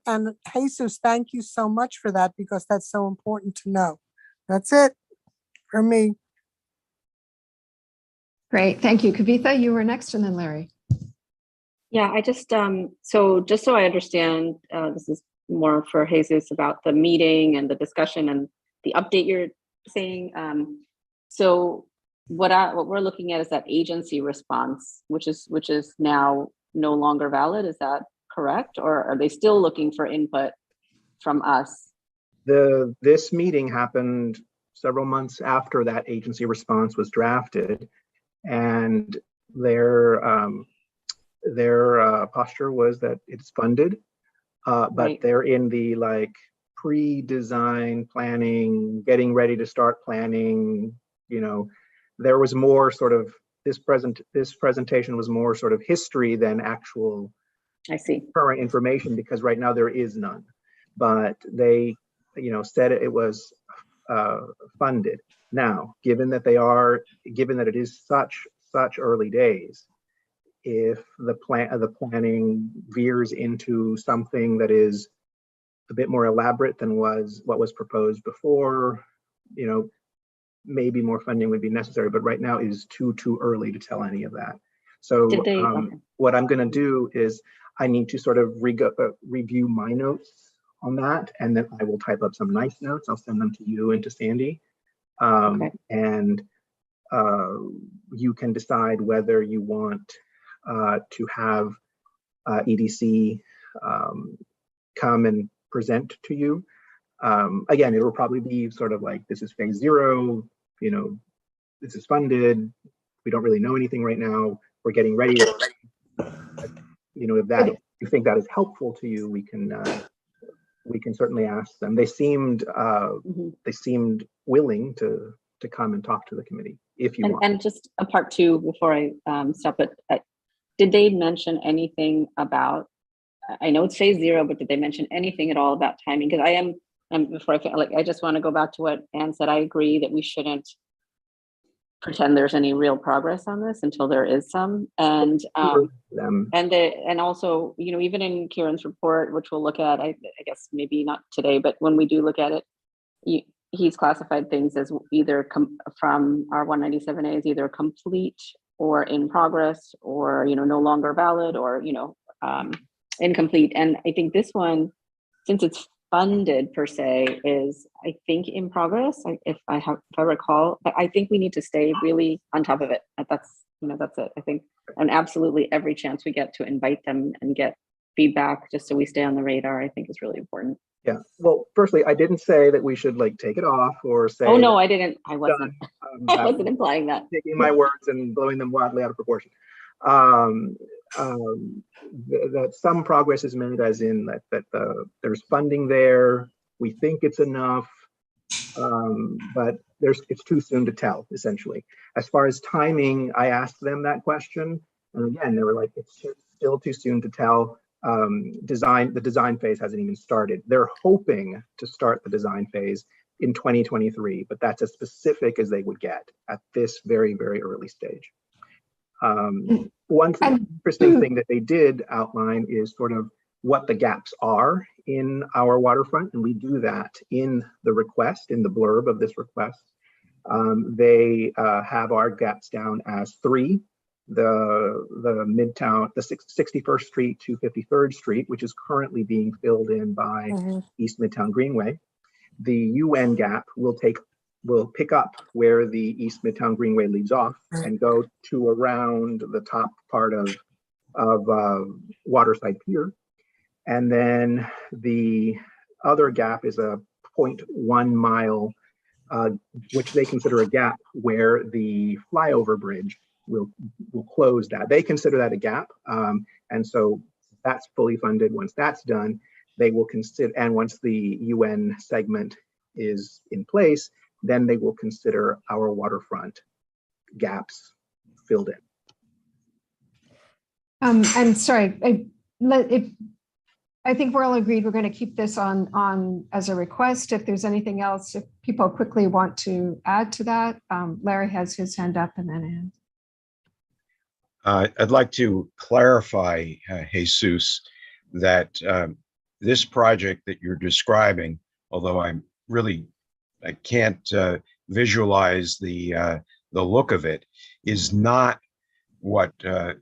Jesus, thank you so much for that, because that's so important to know. That's it for me. Great, thank you. Kavitha, you were next, and then Larry. Yeah, I just, so just so I understand, this is more for Jesus about the meeting and the discussion and the update you're saying. So what we're looking at is that agency response, which is now no longer valid. Is that correct? Or are they still looking for input from us? This meeting happened several months after that agency response was drafted, and their posture was that it's funded, but Right. they're in the like pre-design planning, getting ready to start planning. There was more sort of this presentation was more sort of history than actual I see. current information, because right now there is none. But they, said it was funded. Now, given that it is such early days, if the planning veers into something that is a bit more elaborate than what was proposed before, maybe more funding would be necessary. But right now it is too early to tell any of that. So Did they? Okay. what I'm going to do is I need to sort of review my notes on that, and then I will type up some nice notes. I'll send them to you and to Sandy. Okay. And you can decide whether you want to have EDC come and present to you. Again, it will probably be sort of like, this is phase 0, this is funded. We don't really know anything right now. We're getting ready. If you think that is helpful to you, we can certainly ask them. They seemed willing to come and talk to the committee if you want. And just a part 2 before I stop it. Did they mention anything about? I know it's phase 0, but did they mention anything at all about timing? Because I just want to go back to what Anne said. I agree that we shouldn't pretend there's any real progress on this until there is some. And also, even in Kieran's report, which we'll look at, I guess maybe not today, but when we do look at it, he's classified things as either from our 197A as either complete or in progress, or no longer valid, or incomplete. And I think this one, since it's funded per se, is I think in progress, if I recall. But I think we need to stay really on top of it. That's it. I think, and absolutely every chance we get to invite them and get feedback, just so we stay on the radar, I think is really important. Yeah. Well, firstly, I didn't say that we should take it off or say. Oh no, I didn't. I wasn't. I wasn't implying that. Taking my words and blowing them wildly out of proportion. That some progress is made, as in that there's funding there. We think it's enough, but it's too soon to tell. Essentially, as far as timing, I asked them that question, and again, they were like, it's still too soon to tell. The design phase hasn't even started. They're hoping to start the design phase in 2023, but that's as specific as they would get at this very, very early stage. One interesting thing that they did outline is sort of what the gaps are in our waterfront, and we do that in the request, in the blurb of this request. They have our gaps down as 3. The Midtown, the 61st Street to 53rd Street, which is currently being filled in by East Midtown Greenway. The UN gap will pick up where the East Midtown Greenway leaves off and go to around the top part of Waterside Pier. And then the other gap is a 0.1 mile, which they consider a gap, where the flyover bridge will close that. They consider that a gap. And so that's fully funded. Once that's done, they will consider, and once the UN segment is in place, then they will consider our waterfront gaps filled in. I'm sorry, I think we're all agreed we're going to keep this on as a request. If there's anything else, if people quickly want to add to that, Larry has his hand up, and then Anne. I'd like to clarify, Jesus, that this project that you're describing, although I can't visualize the look of it, is not what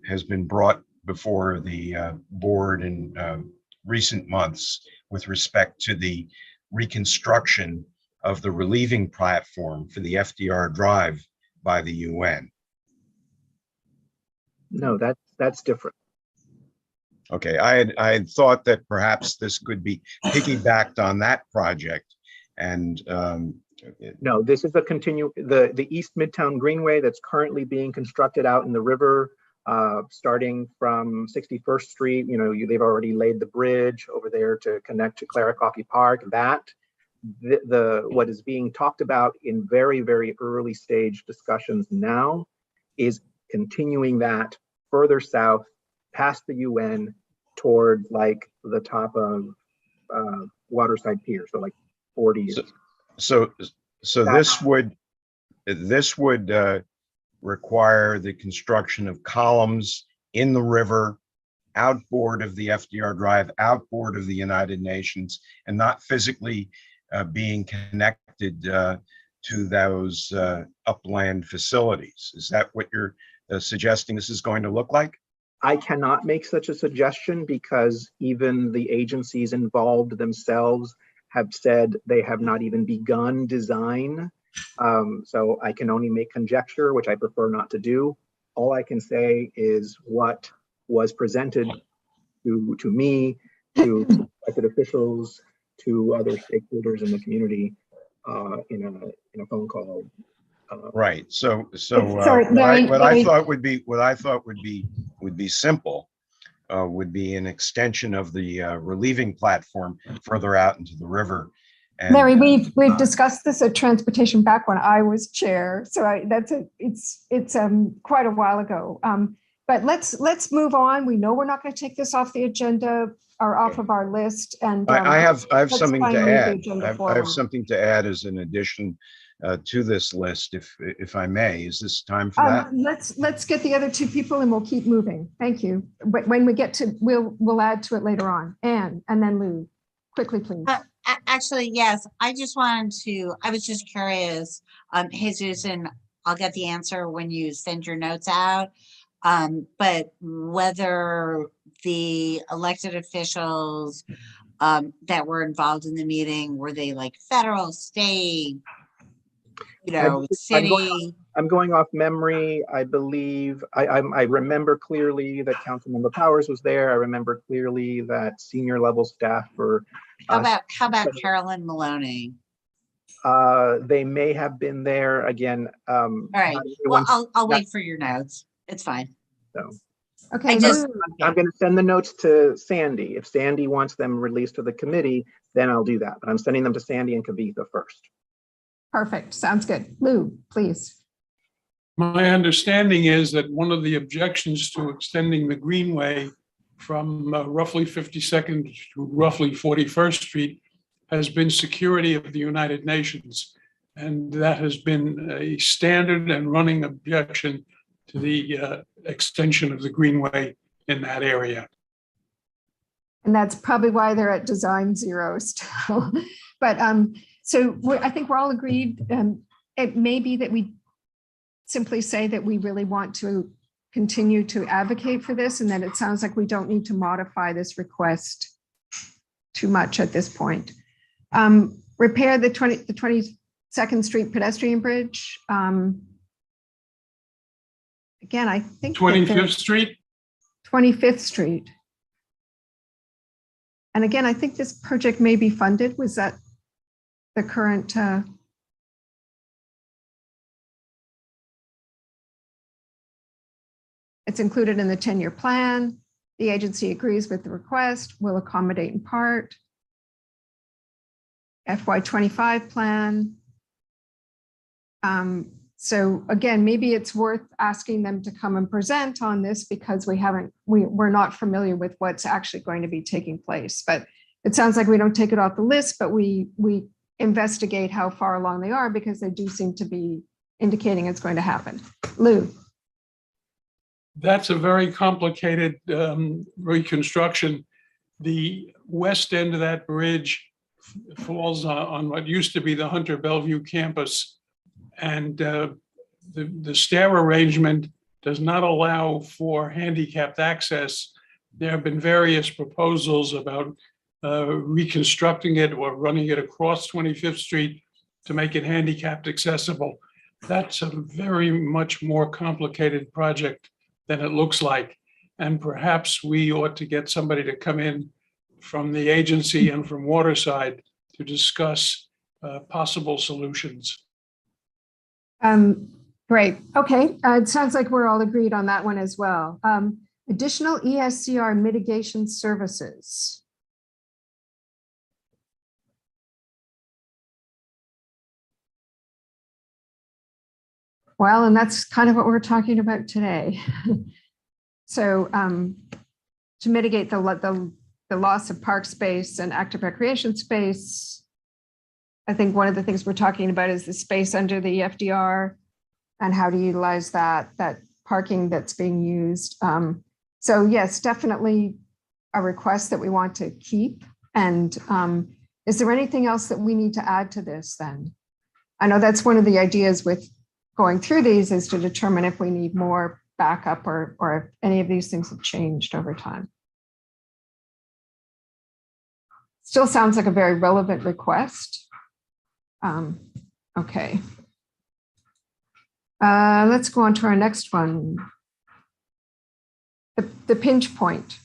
has been brought before the board in recent months with respect to the reconstruction of the relieving platform for the FDR Drive by the UN. No, that's different. Okay, I had thought that perhaps this could be piggybacked on that project, and no, this is the East Midtown Greenway that's currently being constructed out in the river, starting from 61st Street. They've already laid the bridge over there to connect to Clara Coffee Park. That what is being talked about in very, very early stage discussions now is continuing that further south past the UN toward like the top of Waterside Pier, so like 40. So That- this would require the construction of columns in the river, outboard of the FDR Drive, outboard of the United Nations, and not physically being connected to those upland facilities. Is that what you're suggesting this is going to look like? I cannot make such a suggestion because even the agencies involved themselves have said they have not even begun design. So I can only make conjecture, which I prefer not to do. All I can say is what was presented to me, to elected officials, to other stakeholders in the community in a phone call. Right. So Sorry, what I Larry. thought would be simple would be an extension of the relieving platform further out into the river. And, Larry, we've discussed this at Transportation back when I was chair, so it's quite a while ago. But let's move on. We know we're not going to take this off the agenda or off of our list. And I have let's something try to and move the add. agenda I have forward. something to add as an addition to this list, if I may. Is this time for that? Let's get the other two people and we'll keep moving. Thank you. When we get to, we'll add to it later on. Anne, and then Lou, quickly, please. Actually, yes, I was just curious, Jesus, and I'll get the answer when you send your notes out. But whether the elected officials that were involved in the meeting, were they like federal, state, city? I'm going off memory. I believe I remember clearly that Councilmember Powers was there. I remember clearly that senior level staff were. How about Carolyn Maloney? They may have been there again. All right. Well, I'll wait for your notes. It's fine. So. Okay. I'm going to send the notes to Sandy. If Sandy wants them released to the committee, then I'll do that. But I'm sending them to Sandy and Kavitha first. Perfect. Sounds good. Lou, please. My understanding is that one of the objections to extending the Greenway from roughly 52nd to roughly 41st Street has been security of the United Nations. And that has been a standard and running objection to the extension of the Greenway in that area. And that's probably why they're at design zero still. But so I think we're all agreed. It may be that we simply say that we really want to continue to advocate for this, and that it sounds like we don't need to modify this request too much at this point. Repair the 22nd Street pedestrian bridge. Again, I think 25th Street? 25th Street. And again, I think this project may be funded. Was that the current? It's included in the 10-year plan. The agency agrees with the request, will accommodate in part. FY25 plan. So again, maybe it's worth asking them to come and present on this because we're not familiar with what's actually going to be taking place. But it sounds like we don't take it off the list, but we investigate how far along they are because they do seem to be indicating it's going to happen. Lou. That's a very complicated reconstruction. The west end of that bridge falls on what used to be the Hunter Bellevue campus. And the stair arrangement does not allow for handicapped access. There have been various proposals about reconstructing it or running it across 25th Street to make it handicapped accessible. That's a very much more complicated project than it looks like. And perhaps we ought to get somebody to come in from the agency and from Waterside to discuss possible solutions. Great. Okay. It sounds like we're all agreed on that one as well. Additional ESCR mitigation services. Well, and that's kind of what we're talking about today. So to mitigate the loss of park space and active recreation space, I think one of the things we're talking about is the space under the FDR and how to utilize that parking that's being used. So yes, definitely a request that we want to keep. And is there anything else that we need to add to this then? I know that's one of the ideas with going through these is to determine if we need more backup or if any of these things have changed over time. Still sounds like a very relevant request. Okay. Let's go on to our next one. The pinch point.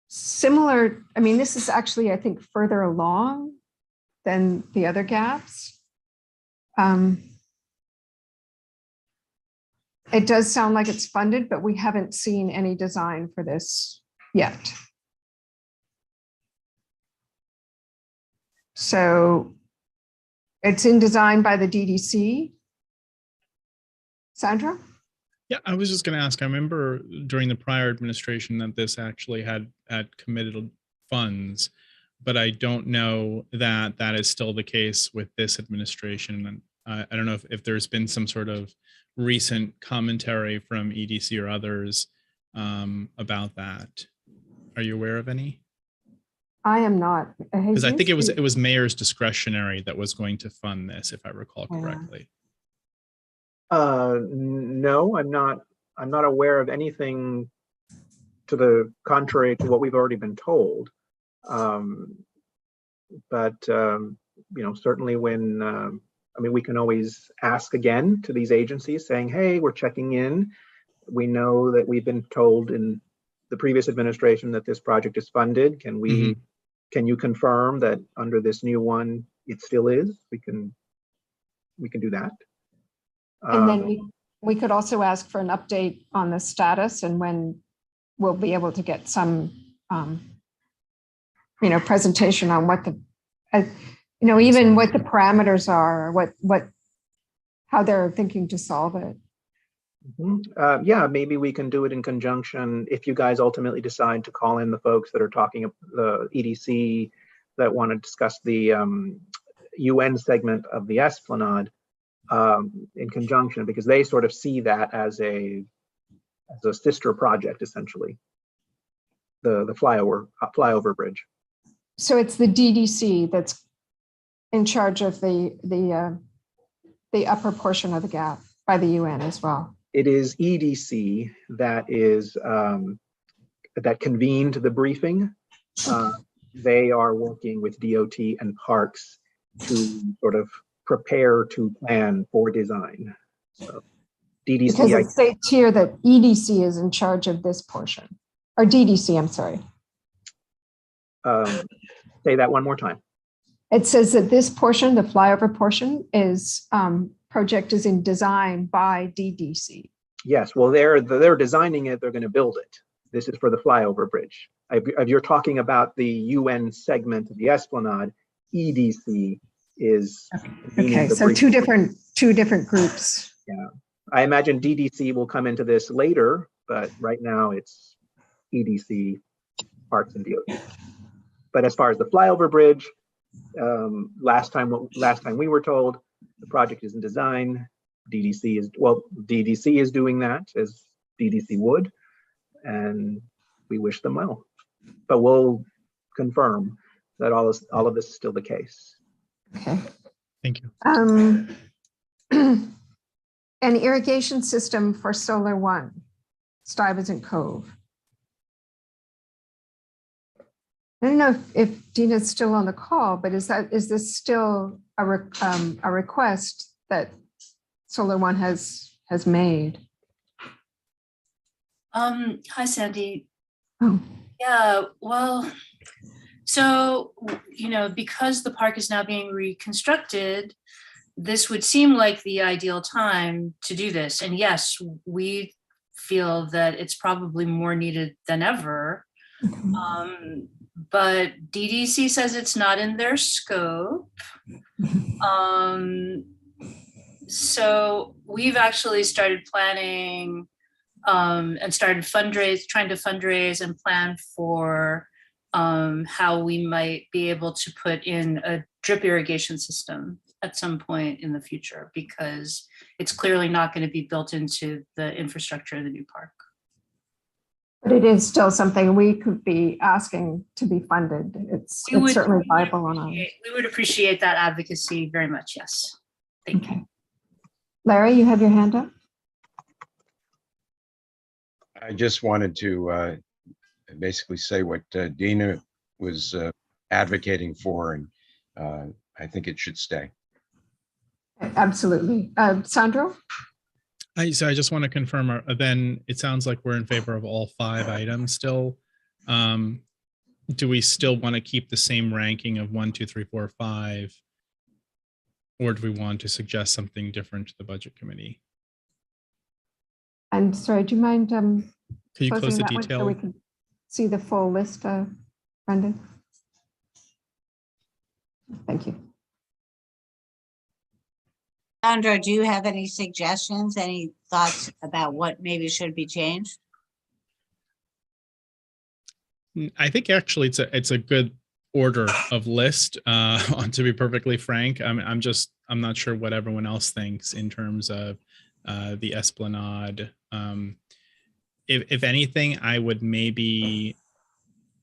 Similar, I mean, this is actually, I think, further along than the other gaps. It does sound like it's funded, but we haven't seen any design for this yet. So it's in design by the DDC. Sandra? Yeah, I was just going to ask, I remember during the prior administration that this actually had committed funds, but I don't know that that is still the case with this administration. And I don't know if there's been some sort of recent commentary from EDC or others about that. Are you aware of any? I am not. Because I think it was mayor's discretionary that was going to fund this, if I recall correctly. No, I'm not aware of anything to the contrary to what we've already been told. But you know, certainly when I mean, we can always ask again to these agencies saying, hey, we're checking in. We know that we've been told in the previous administration that this project is funded. Can we, can you confirm that under this new one, it still is? We can do that. And then we could also ask for an update on the status and when we'll be able to get some, you know, presentation on what the, you know, even what the parameters are, how they're thinking to solve it. Yeah, maybe we can do it in conjunction if you guys ultimately decide to call in the folks that are talking, the EDC that want to discuss the UN segment of the Esplanade in conjunction, because they sort of see that as a sister project, essentially, the flyover bridge. So it's the DDC that's in charge of the upper portion of the gap by the UN as well. It is EDC that is that convened the briefing. They are working with DOT and parks to sort of prepare to plan for design. So DDC. Because it states here that EDC is in charge of this portion, or DDC, I'm sorry. Say that one more time. It says that this portion, the flyover portion, is project is in design by DDC. Yes, well, they're designing it. They're going to build it. This is for the flyover bridge. If you're talking about the UN segment of the Esplanade, EDC is. Okay, so two different groups. Yeah, I imagine DDC will come into this later, but right now it's EDC, Parks and DOT. But as far as the flyover bridge, last time we were told, the project is in design. DDC is doing that as DDC would, and we wish them well. But we'll confirm that all of this is still the case. Okay. Thank you. An irrigation system for Solar One, Stuyvesant Cove. I don't know if Dina's still on the call, but is this still a request that Solar One has made? Hi, Sandy. Oh. Yeah, well, so, you know, because the park is now being reconstructed, this would seem like the ideal time to do this. And yes, we feel that it's probably more needed than ever. But DDC says it's not in their scope. So we've actually started planning and started trying to fundraise and plan for how we might be able to put in a drip irrigation system at some point in the future, because it's clearly not going to be built into the infrastructure of the new park. But it is still something we could be asking to be funded. It's certainly viable on ours. We would appreciate that advocacy very much. Yes. Thank you. Larry, you have your hand up. I just wanted to basically say what Dina was advocating for, and I think it should stay. Absolutely. Sandro? So I just want to confirm, then it sounds like we're in favor of all 5 items still. Do we still want to keep the same ranking of 1, 2, 3, 4, 5? Or do we want to suggest something different to the budget committee? And sorry, do you mind Could you close closing the that one detail? so we can see the full list, Brendan? Thank you. Sandra, do you have any suggestions, any thoughts about what maybe should be changed? I think actually it's a good order of list, to be perfectly frank. I'm not sure what everyone else thinks in terms of the Esplanade. If anything, I would maybe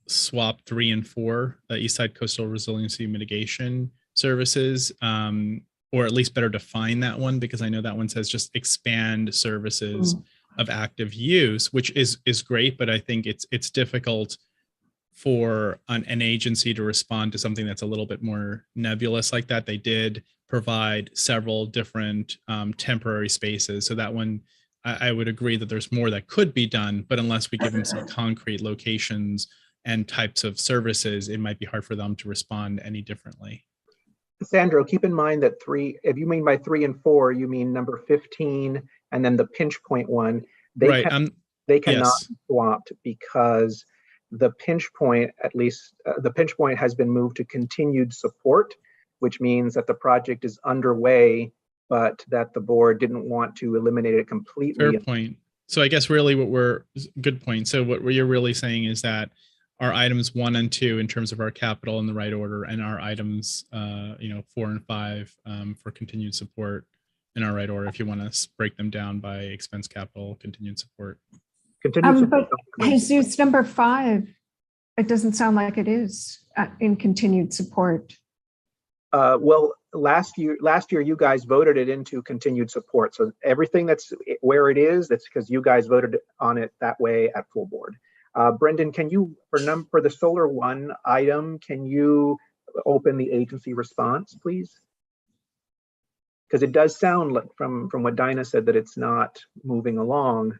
swap 3 and 4, the East Side Coastal Resiliency Mitigation Services, or at least better define that one, because I know that one says just expand services of active use, which is great, but I think it's difficult for an agency to respond to something that's a little bit more nebulous like that. They did provide several different temporary spaces. So that one, I would agree that there's more that could be done, but unless we give them some concrete locations and types of services, it might be hard for them to respond any differently. Sandro, keep in mind that 3, if you mean by 3 and 4, you mean number 15 and then the pinch point one. They cannot yes. be swapped because the pinch point, at least the pinch point has been moved to continued support, which means that the project is underway, but that the board didn't want to eliminate it completely. Fair point. So I guess really good point. So what you're really saying is that our items 1 and 2 in terms of our capital in the right order, and our items 4 and 5 for continued support in our right order, if you want to break them down by expense, capital, continued support. But Jesus, number 5, it doesn't sound like it is in continued support. Well, last year you guys voted it into continued support. So everything that's where it is, that's because you guys voted on it that way at full board. Brendan, can you, for the Solar One item, can you open the agency response, please? Because it does sound like from what Dinah said that it's not moving along.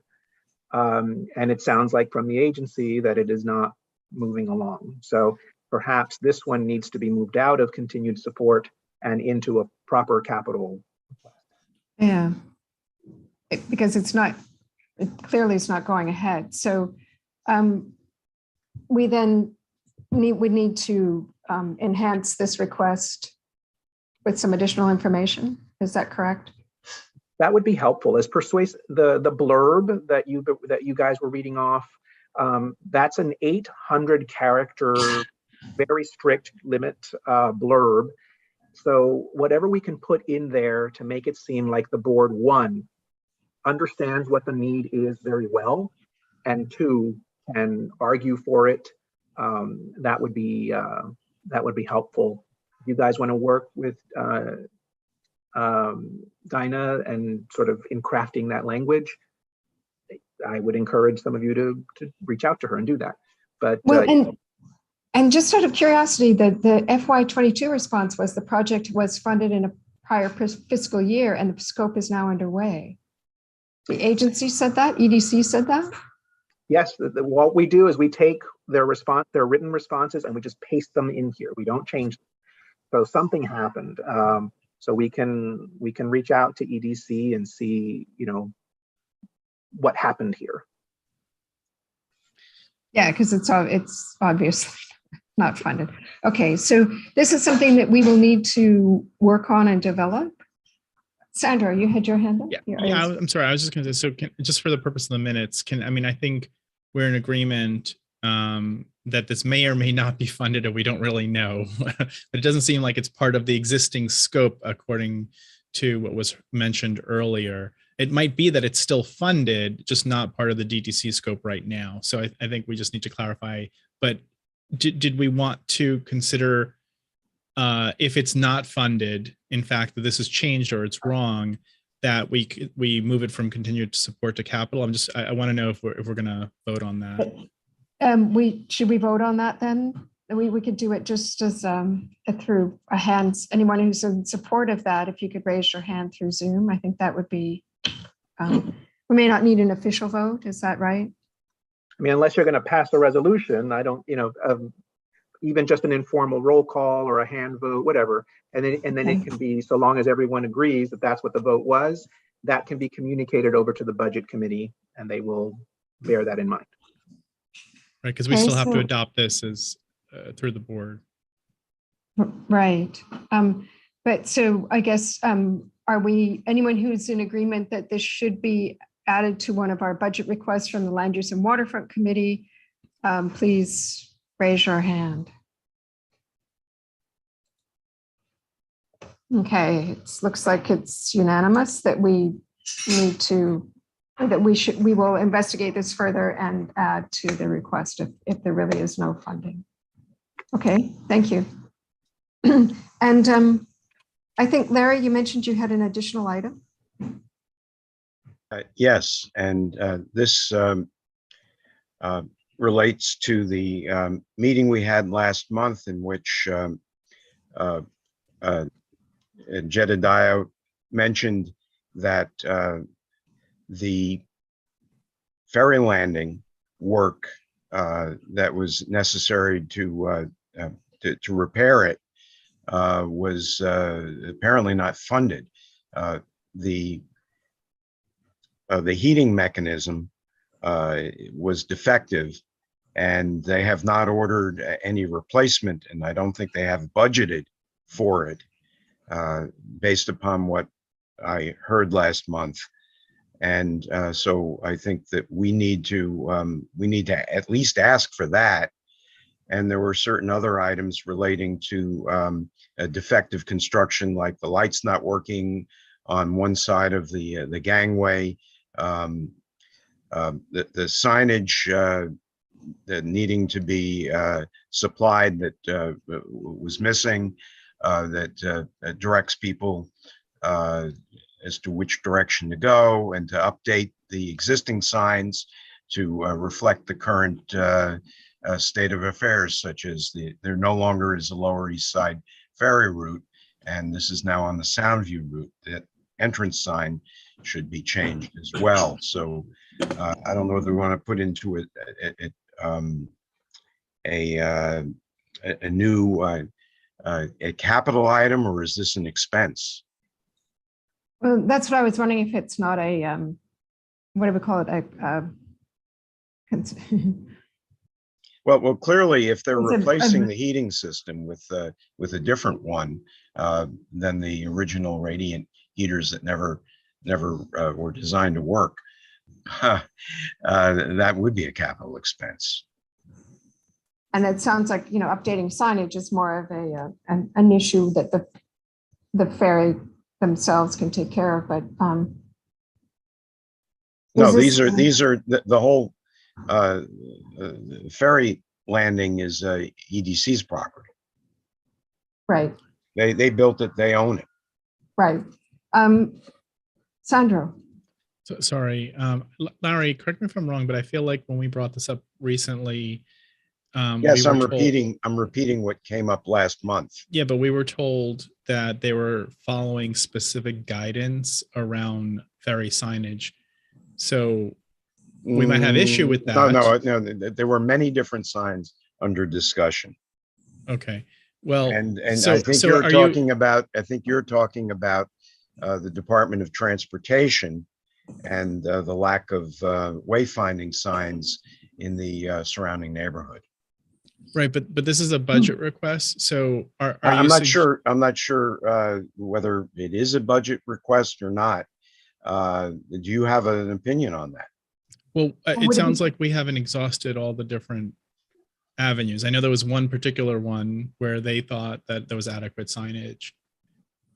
And it sounds like from the agency that it is not moving along. So perhaps this one needs to be moved out of continued support and into a proper capital. Yeah, because clearly it's not going ahead. So we then would need to enhance this request with some additional information. Is that correct? That would be helpful. As persuasive, the blurb that you guys were reading off, that's an 800 character, very strict limit blurb. So whatever we can put in there to make it seem like the board, 1, understands what the need is very well, and 2, can argue for it, that would be helpful. If you guys want to work with Dinah and sort of in crafting that language, I would encourage some of you to reach out to her and do that. But and just out of curiosity, the FY22 response was the project was funded in a prior fiscal year and the scope is now underway. The agency said that? EDC said that? Yes, what we do is we take their written responses, and we just paste them in here. We don't change them. So something happened. So we can reach out to EDC and see, what happened here. Yeah, because it's obviously not funded. Okay, so this is something that we will need to work on and develop. Sandra, you had your hand up? Yeah, Your yeah. eyes- I'm sorry. I was just going to say, so just for the purpose of the minutes, I mean, I think we're in agreement that this may or may not be funded, and we don't really know. But it doesn't seem like it's part of the existing scope, according to what was mentioned earlier. It might be that it's still funded, just not part of the DTC scope right now. So I think we just need to clarify. But did we want to consider if it's not funded, in fact, that this has changed or it's wrong, that we move it from continued support to capital? I want to know if we're going to vote on that. should we vote on that then? We could do it just as through a hands. Anyone who's in support of that, if you could raise your hand through Zoom, I think that would be. We may not need an official vote. Is that right? I mean, unless you're going to pass a resolution, I don't, even just an informal roll call or a hand vote, whatever. And then it can be, so long as everyone agrees that that's what the vote was, that can be communicated over to the budget committee and they will bear that in mind. Right, because we Okay, still have to so- adopt this as through the board. Right. But so I guess, anyone who's in agreement that this should be added to one of our budget requests from the Land Use and Waterfront Committee, please raise your hand. Okay, it looks like it's unanimous that we will investigate this further and add to the request if there really is no funding. Okay, thank you. And I think, Larry, you mentioned you had an additional item. Yes, and this relates to the meeting we had last month in which Jedediah mentioned that the ferry landing work that was necessary to repair it was apparently not funded. The heating mechanism was defective, and they have not ordered any replacement, and I don't think they have budgeted for it, based upon what I heard last month. And so I think that we need to at least ask for that. And there were certain other items relating to a defective construction, like the lights not working on one side of the gangway, the signage that needing to be supplied that was missing, that directs people as to which direction to go, and to update the existing signs to reflect the current state of affairs, such as there no longer is a Lower East Side ferry route, and this is now on the Soundview route. That entrance sign should be changed as well. So I don't know whether we want to put into it a new a capital item, or is this an expense? Well, that's what I was wondering, if it's not a, what do we call it? Well, clearly, if they're It's a- replacing the heating system with a different one than the original radiant heaters that never were designed to work, that would be a capital expense. And it sounds like, updating signage is more of an issue that the ferry themselves can take care of, but No, is this- these are the whole ferry landing is EDC's property. right, They built it, they own it. right. Sandro, So, sorry, Larry, correct me if I'm wrong, but I feel like when we brought this up recently, Yes, we I'm were told- repeating what came up last month. Yeah, but we were told that they were following specific guidance around ferry signage. So we might have issue with that. No, there were many different signs under discussion. Okay, well, And so- I think so you're are talking about, the Department of Transportation and the lack of wayfinding signs in the surrounding neighborhood. Right, but this is a budget request, so are I'm you? not sure, whether it is a budget request or not. Do you have an opinion on that? Well, Would it it sounds be- like we haven't exhausted all the different avenues. I know there was one particular one where they thought that there was adequate signage.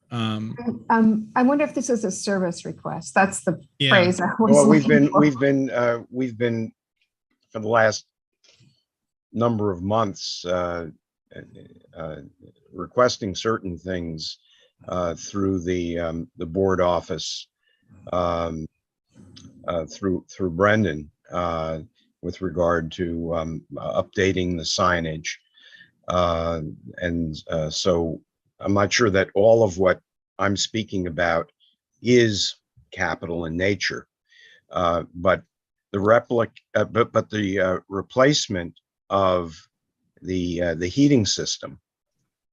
I wonder if this is a service request. That's the Yeah. phrase I was Well, looking for. we've been for the last number of months requesting certain things through the board office, through Brendan, with regard to updating the signage. So I'm not sure that all of what I'm speaking about is capital in nature, but the replacement of the heating system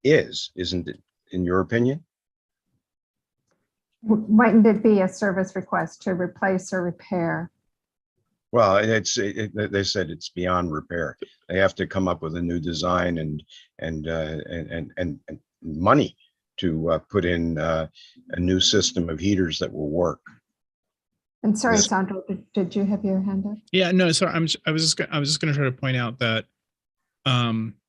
isn't it, in your opinion? Mightn't it be a service request to replace or repair? Well, they said it's beyond repair. They have to come up with a new design and money to put in a new system of heaters that will work. And sorry, Yes. Sandra, did you have your hand up? Yeah, no, so I was just going to try to point out that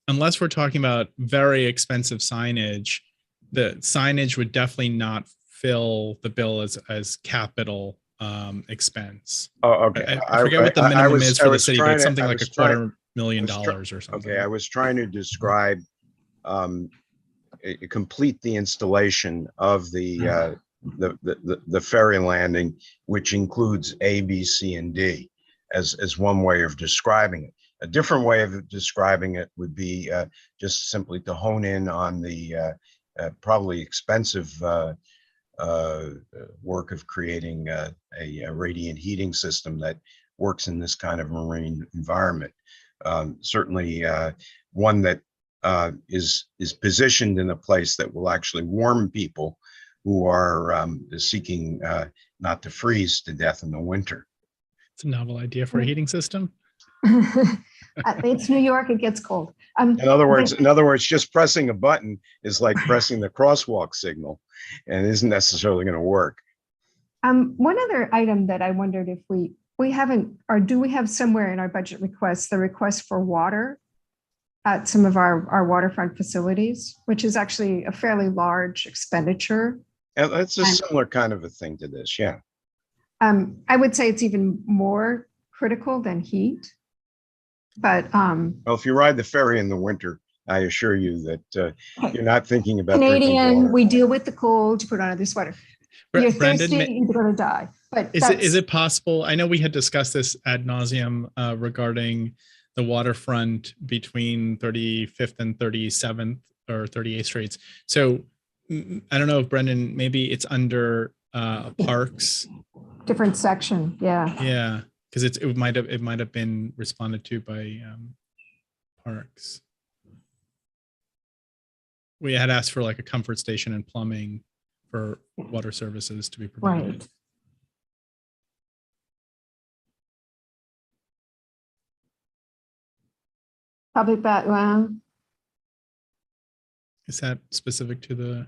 unless we're talking about very expensive signage, the signage would definitely not fill the bill as capital expense. Oh, okay. I forget what the minimum is for the city, but it's something like $250,000 or something. Okay, I was trying to describe, complete the installation of the ferry landing, which includes A, B, C, and D, as one way of describing it. A different way of describing it would be just simply to hone in on the probably expensive work of creating a radiant heating system that works in this kind of marine environment. Certainly one that is positioned in a place that will actually warm people who are seeking not to freeze to death in the winter. It's a novel idea for a heating system. It's New York, it gets cold. In other words, just pressing a button is like pressing the crosswalk signal and isn't necessarily going to work. One other item that I wondered if we haven't, or do we have somewhere in our budget requests, the request for water at some of our waterfront facilities, which is actually a fairly large expenditure. And that's a similar kind of a thing to this, yeah. I would say it's even more critical than heat. But well, if you ride the ferry in the winter, I assure you that you're not thinking about Canadian, we deal with the cold, you put on another sweater. You're Brendan, thirsty, you're going to die. But is it possible? I know we had discussed this ad nauseum regarding the waterfront between 35th and 37th or 38th streets. So I don't know if Brendan, maybe it's under parks. Different section, yeah. Yeah, because it might have been responded to by parks. We had asked for like a comfort station and plumbing for water services to be provided. Right. Public background. Is that specific to the?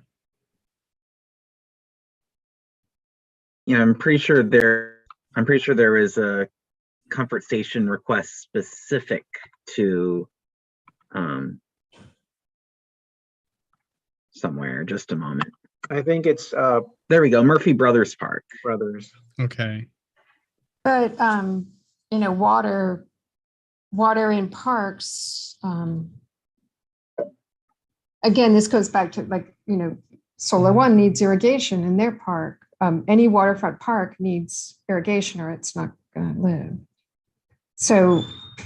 Yeah, I'm pretty sure there is a comfort station request specific to somewhere. Just a moment. I think it's There we go. Murphy Brothers Park. Brothers. Okay. But water in parks. Again, this goes back to Solar One needs irrigation in their park. Any waterfront park needs irrigation or it's not going to live. So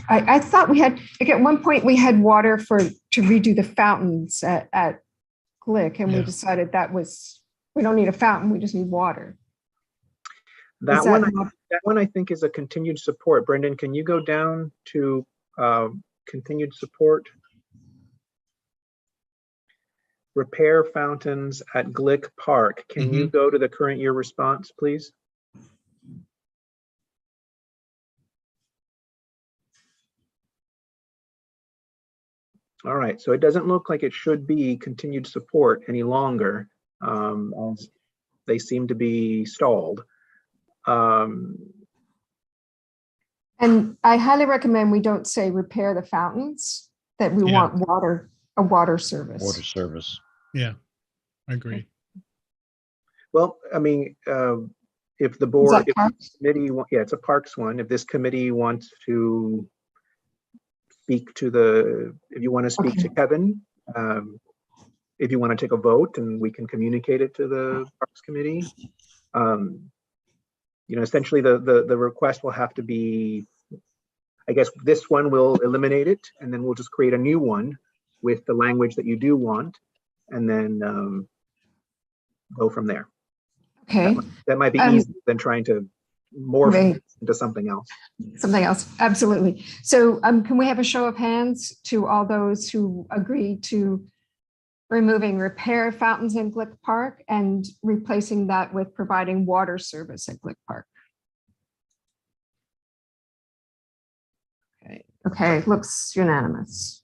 I thought we had, at one point we had water to redo the fountains at Glick, and we decided we don't need a fountain, we just need water. That one I think is a continued support. Brendan, can you go down to continued support? Repair fountains at Glick Park. Can you go to the current year response, please? All right, so it doesn't look like it should be continued support any longer. As they seem to be stalled. And I highly recommend we don't say repair the fountains, that we Yeah. want a water service. Water service. Yeah, I agree. Well, I mean, if the Is board, that if the parks? committee, yeah, it's a parks one. If this committee wants to speak to the, if you want to speak to Okay. Kevin, if you want to take a vote and we can communicate it to the Parks Committee. You know, essentially the request will have to be, I guess this one will eliminate it, and then we'll just create a new one with the language that you do want, and then go from there. Okay, That might be easier than trying to morph Right. it into something else. something else, absolutely. So can we have a show of hands to all those who agree to removing repair fountains in Glick Park and replacing that with providing water service at Glick Park? Okay, looks unanimous.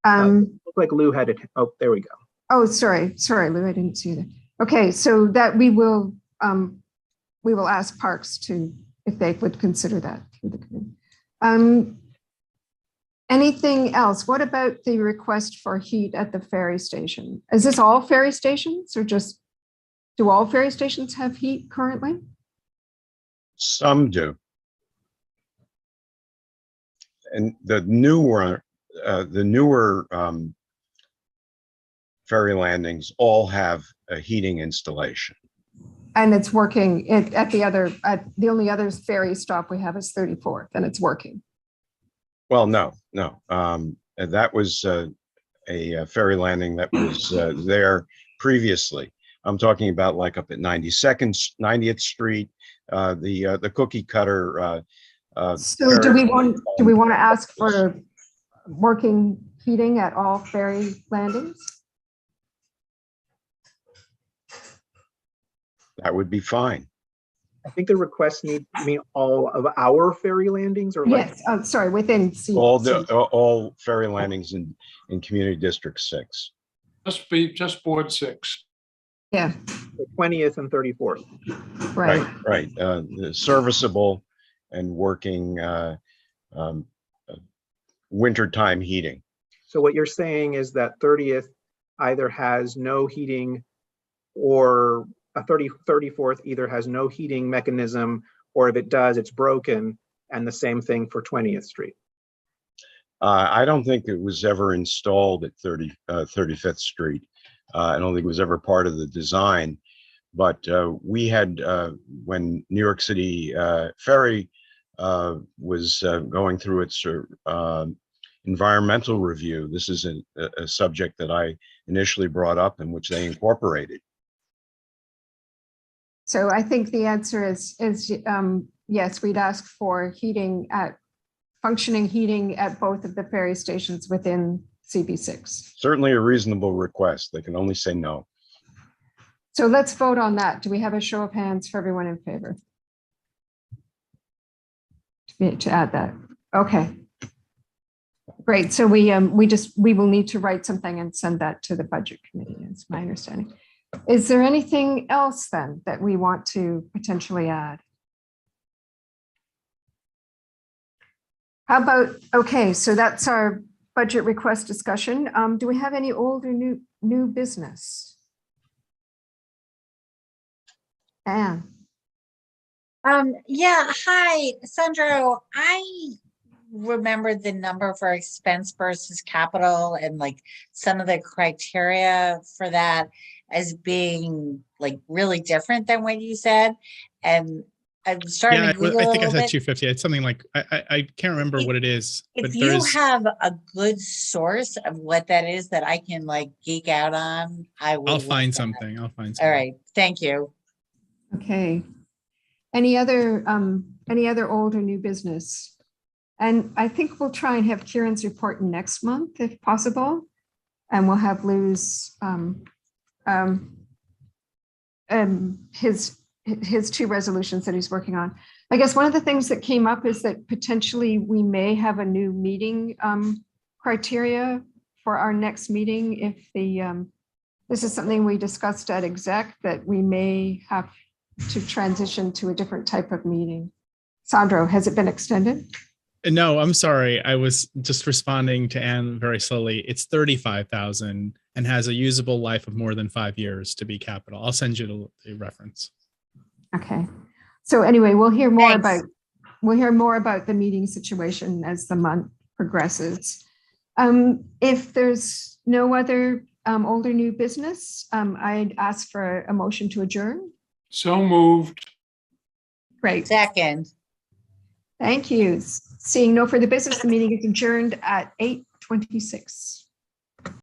Looked like Lou had it. Oh, there we go. Oh, sorry, Lou, I didn't see that. Okay, so that we will ask Parks to, if they would consider that through the committee. Anything else? What about the request for heat at the ferry station? Is this all ferry stations or just, do all ferry stations have heat currently? Some do. And the newer ferry landings all have a heating installation. And it's working at the only other ferry stop we have is 34th, and it's working. Well, no. That was a ferry landing that was there previously. I'm talking about like up at 90th Street, the cookie cutter. So do we want to ask for working heating at all ferry landings? That would be fine. I think the request need, I mean, all of our ferry landings or like Yes, oh, sorry, within. All ferry landings in Community District 6. Just Board 6. Yeah, the 20th and 34th. right. Serviceable and working wintertime heating. So what you're saying is that 30th either has no heating or a 34th either has no heating mechanism, or if it does, it's broken, and the same thing for 20th Street. I don't think it was ever installed at 35th Street. I don't think it was ever part of the design, but we had, when New York City Ferry was going through its environmental review, this is a subject that I initially brought up and which they incorporated. So I think the answer is yes, we'd ask for functioning heating at both of the ferry stations within CB6. Certainly a reasonable request. They can only say no. So let's vote on that. Do we have a show of hands for everyone in favor? To add that. Okay. Great. So we will need to write something and send that to the budget committee, is my understanding. Is there anything else then that we want to potentially add? How about, okay, so that's our budget request discussion. Do we have any old or new business? Anne. Yeah, hi, Sandro. I remembered the number for expense versus capital and like some of the criteria for that as being like really different than what you said. And I'm starting to Google I think a I little said bit. 250. It's something like, I can't remember what it is. If you have a good source of what that is that I can like geek out on, I'll find something. All right, thank you. Okay. Any other old or new business? And I think we'll try and have Kieran's report next month if possible. And we'll have Lou's his two resolutions that he's working on. I guess one of the things that came up is that potentially we may have a new meeting criteria for our next meeting if this is something we discussed at exec that we may have to transition to a different type of meeting? Sandro, has it been extended? No, I'm sorry. I was just responding to Anne very slowly. It's 35,000 and has a usable life of more than 5 years to be capital. I'll send you the reference. Okay. So anyway, we'll hear more Thanks. about the meeting situation as the month progresses. If there's no other old or new business, I'd ask for a motion to adjourn. So moved. Great. Second. Thank you. Seeing no further business, the meeting is adjourned at 8:26.